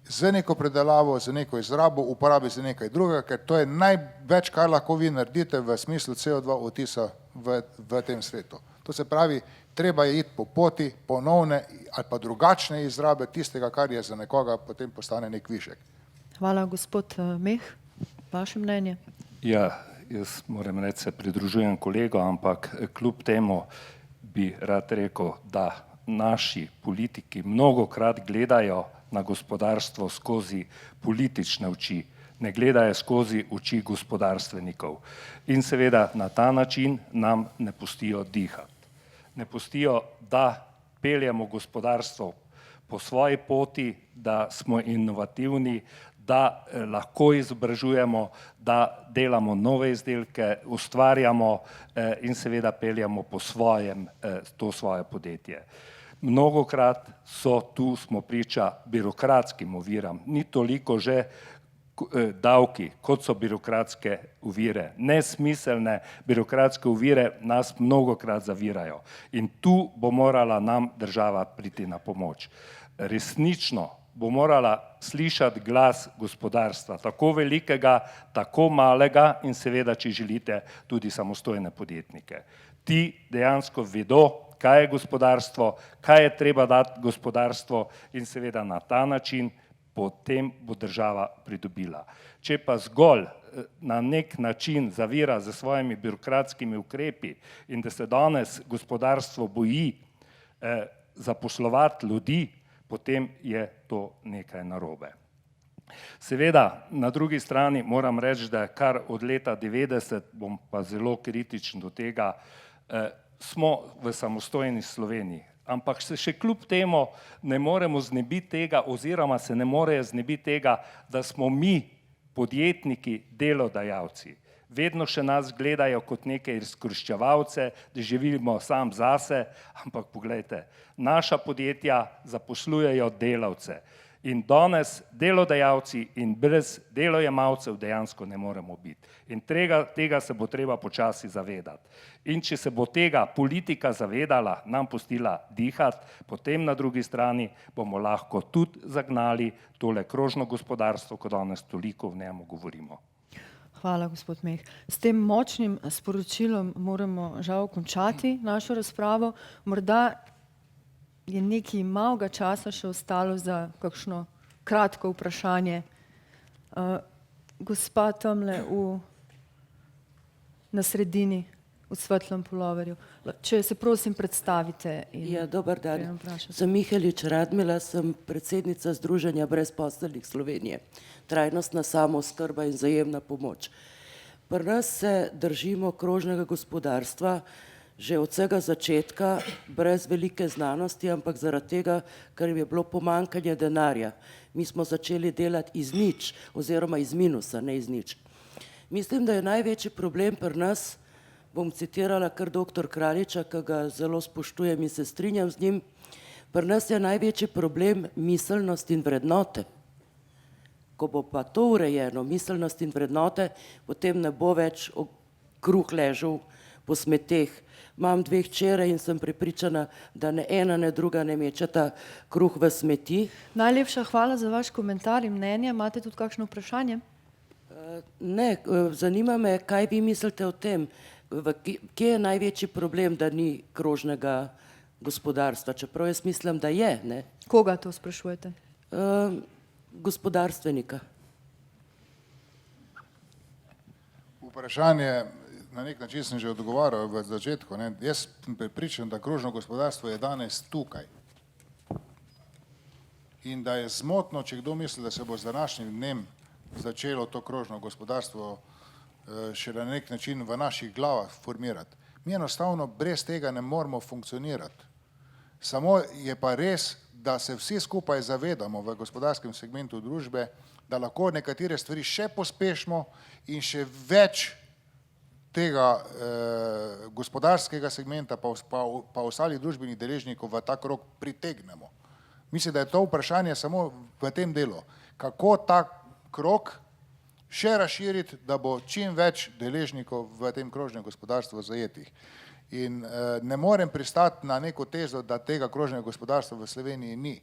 z neko predelavo, z neko izrabo uporabi za nekaj drugega, ker to je največ, kar lahko vi naredite v smislu CO2 odtisa v tem svetu. To se pravi, treba je iti po poti ponovne ali pa drugačne izrabe tistega, kar je za nekoga potem postane nek višek. Hvala, gospod Meh. Vaše mnenje? Ja, jaz moram reči, se pridružujem kolego, ampak kljub temu bi rad rekel, da naši politiki mnogokrat gledajo na gospodarstvo skozi politične oči, ne gledajo skozi oči gospodarstvenikov. In seveda na ta način nam ne pustijo dihati. Ne pustijo, da peljemo gospodarstvo po svoji poti, da smo inovativni, da lahko izobražujemo, da delamo nove izdelke, ustvarjamo in seveda peljemo po svojem to svoje podjetje. Mnogokrat smo priča birokratskim oviram, ni toliko že davki, kot so birokratske ovire. Nesmiselne birokratske ovire nas mnogokrat zavirajo in tu bo morala nam država priti na pomoč. Resnično bo morala slišati glas gospodarstva, tako velikega, tako malega in seveda, če želite, tudi samostojne podjetnike. Ti dejansko vedo, kaj je gospodarstvo, kaj je treba dati gospodarstvo in seveda na ta način potem bo država pridobila. Če pa zgolj na nek način zavira z svojimi birokratskimi ukrepi in da se danes gospodarstvo boji zaposlovati ljudi, potem je to nekaj narobe. Seveda, na drugi strani moram reči, da kar od leta 90, bom pa zelo kritičen do tega, smo v samostojni Sloveniji, ampak se še kljub temu ne moremo znebiti tega oziroma se ne morejo znebiti tega, da smo mi podjetniki delodajalci. Vedno še nas gledajo kot neke izkoriščevalce, da živimo sam zase, ampak poglejte, naša podjetja zaposlujejo delavce in danes delodajalci in brez delojemalcev dejansko ne moremo biti. In tega se bo treba počasi zavedati. In če se bo tega politika zavedala, nam pustila dihati, potem na drugi strani bomo lahko tudi zagnali tole krožno gospodarstvo, ko danes toliko v njemu govorimo. Hvala, gospod Meh. S tem močnim sporočilom moramo žal končati našo razpravo. Morda je nekaj malega časa še ostalo za kakšno kratko vprašanje. Gospa tamle na sredini, v svetlem puloverju. Če se prosim predstavite. Ja, dober dan. Sem Mihelič Radmila, sem predsednica Združenja brezposelnih Slovenije. Trajnostna samooskrba in vzajemna pomoč. Pri nas se držimo krožnega gospodarstva že od vsega začetka, brez velike znanosti, ampak zaradi tega, ker je bilo pomanjkanje denarja. Mi smo začeli delati iz nič oziroma iz minusa, ne iz nič. Mislim, da je največji problem pri nas, bom citirala kar doktor Kraljiča, ki ga zelo spoštujem in se strinjam z njim, pri nas je največji problem miselnost in vrednote. Ko bo pa to urejeno, miselnost in vrednote, potem ne bo več kruh ležal po smeteh. Imam 2 hčere in sem prepričana, da ne ena, ne druga ne mečeta kruh v smeti. Najlepša hvala za vaš komentar in mnenje. Imate tudi kakšno vprašanje? Ne, zanima me, kaj vi mislite o tem. Kje je največji problem, da ni krožnega gospodarstva? Čeprav jaz mislim, da je. Ne? Koga to sprašujete? Gospodarstvenika. Vprašanje, na nek način sem že odgovarjal v začetku. Ne? Jaz sem prepričan, da krožno gospodarstvo je danes tukaj. In da je zmotno, če kdo misli, da se bo z današnjim dnem začelo to krožno gospodarstvo še na nek način v naših glavah formirati. Mi enostavno brez tega ne moremo funkcionirati. Samo je pa res, da se vsi skupaj zavedamo v gospodarskem segmentu družbe, da lahko nekatere stvari še pospešimo in še več tega gospodarskega segmenta pa ostalih družbenih deležnikov v ta krog pritegnemo. Mislim, da je to vprašanje samo v tem delu, kako ta krog še razširiti, da bo čim več deležnikov v tem krožnem gospodarstvu zajetih. In ne morem pristati na neko tezo, da tega krožnega gospodarstva v Sloveniji ni.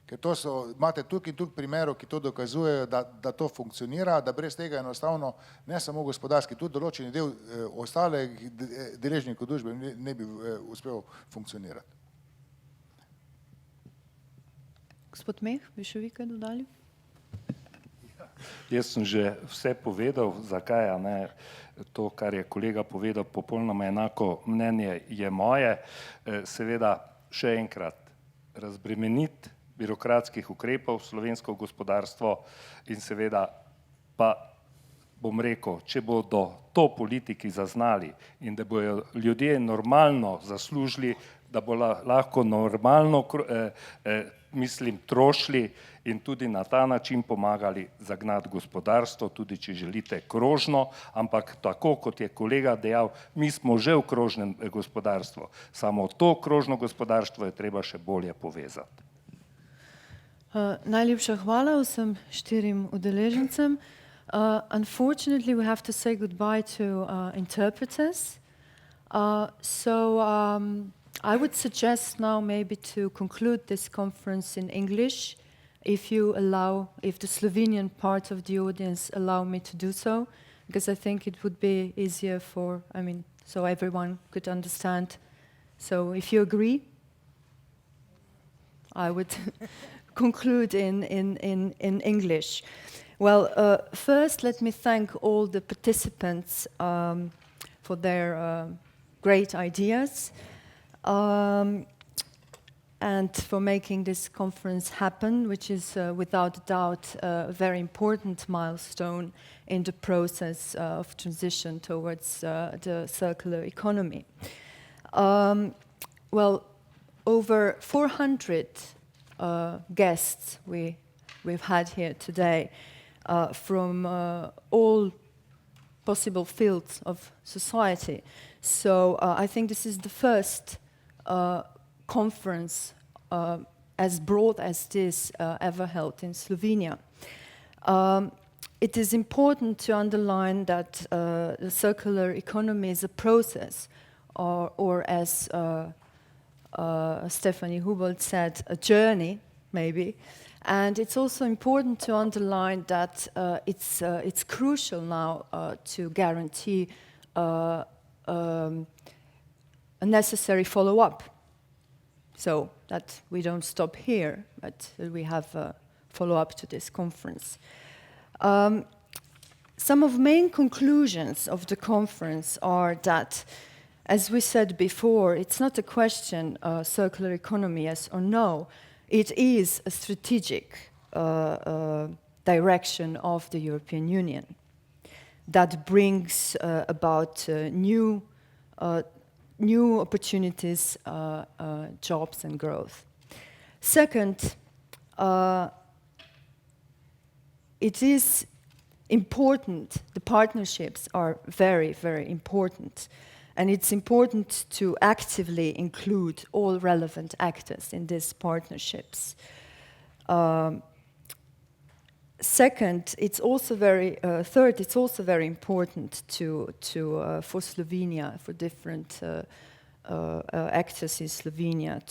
Ker to imate tukaj in tukaj primerov, ki to dokazujejo, da to funkcionira, da brez tega enostavno ne samo gospodarski, tudi določeni del ostalih deležnikov družbe ne bi uspel funkcionirati. Gospod Meh, bi še vi kaj dodali? Jaz sem že vse povedal, zakaj, a ne, to, kar je kolega povedal, popolnoma enako mnenje je moje. Seveda, še enkrat, razbremeniti birokratskih ukrepov slovensko gospodarstvo in seveda pa bom rekel, če bodo to politiki zaznali in da bodo ljudje normalno zaslužili, da bo lahko normalno trošili in tudi na ta način pomagali zagnati gospodarstvo, tudi če želite krožno, ampak tako kot je kolega dejal, mi smo že v krožnem gospodarstvu, samo to krožno gospodarstvo je treba še bolje povezati. Najlepša hvala vsem štirim udeležencem. Unfortunately, we have to say goodbye to interpreters. I would suggest now maybe to conclude this conference in English, if the Slovenian part of the audience allow me to do so, because I think it would be easier so everyone could understand. So if you agree, I would conclude in English. Well, first let me thank all the participants for their great ideas and for making this conference happen, which is without doubt a very important milestone in the process of transition towards the circular economy. Well, over 400 guests we've had here today from all possible fields of society. So I think this is the first conference as broad as this ever held in Slovenia. It is important to underline that the circular economy is a process, or as Stephanie Hubold said, a journey, maybe. And it's also important to underline that it's crucial now to guarantee a necessary follow-up, so that we don't stop here, but we have a follow-up to this conference. Some of the main conclusions of the conference are that, as we said before, it's not a question of circular economy, yes or no. It is a strategic direction of the European Union that brings about new opportunities, jobs and growth. Second, it is important, the partnerships are very, very important. And it's important to actively include all relevant actors in these partnerships. Third, it's also very important for Slovenia, for different actors in Slovenia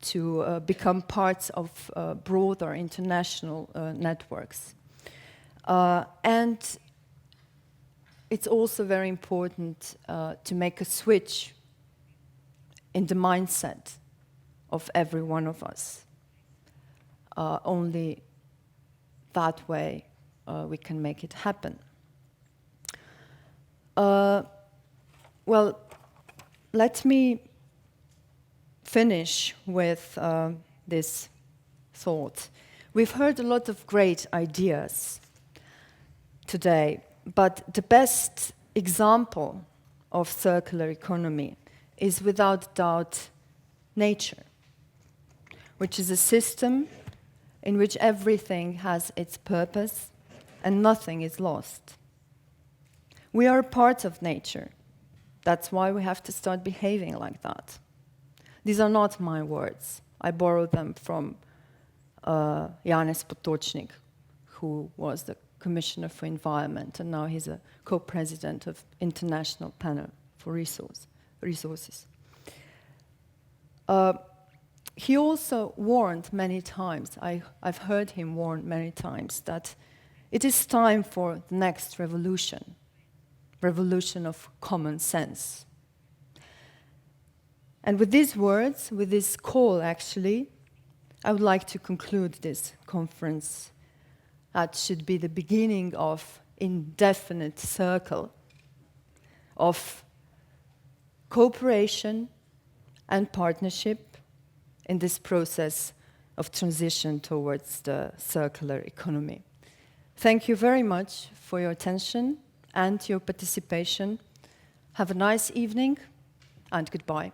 to become parts of broader international networks. And it's also very important to make a switch in the mindset of every one of us. Only that way we can make it happen. Well, let me finish with this thought. We've heard a lot of great ideas today, But the best example of circular economy is without doubt nature, which is a system in which everything has its purpose and nothing is lost. We are a part of nature. That's why we have to start behaving like that. These are not my words. I borrowed them from Janez Potočnik, who was the Commissioner for Environment, and now he's a co-president of International Panel for Resources. He also warned many times, I've heard him warn many times, that it is time for the next revolution of common sense. And with these words, with this call actually, I would like to conclude this conference. That should be the beginning of indefinite circle of cooperation and partnership in this process of transition towards the circular economy. Thank you very much for your attention and your participation. Have a nice evening and goodbye.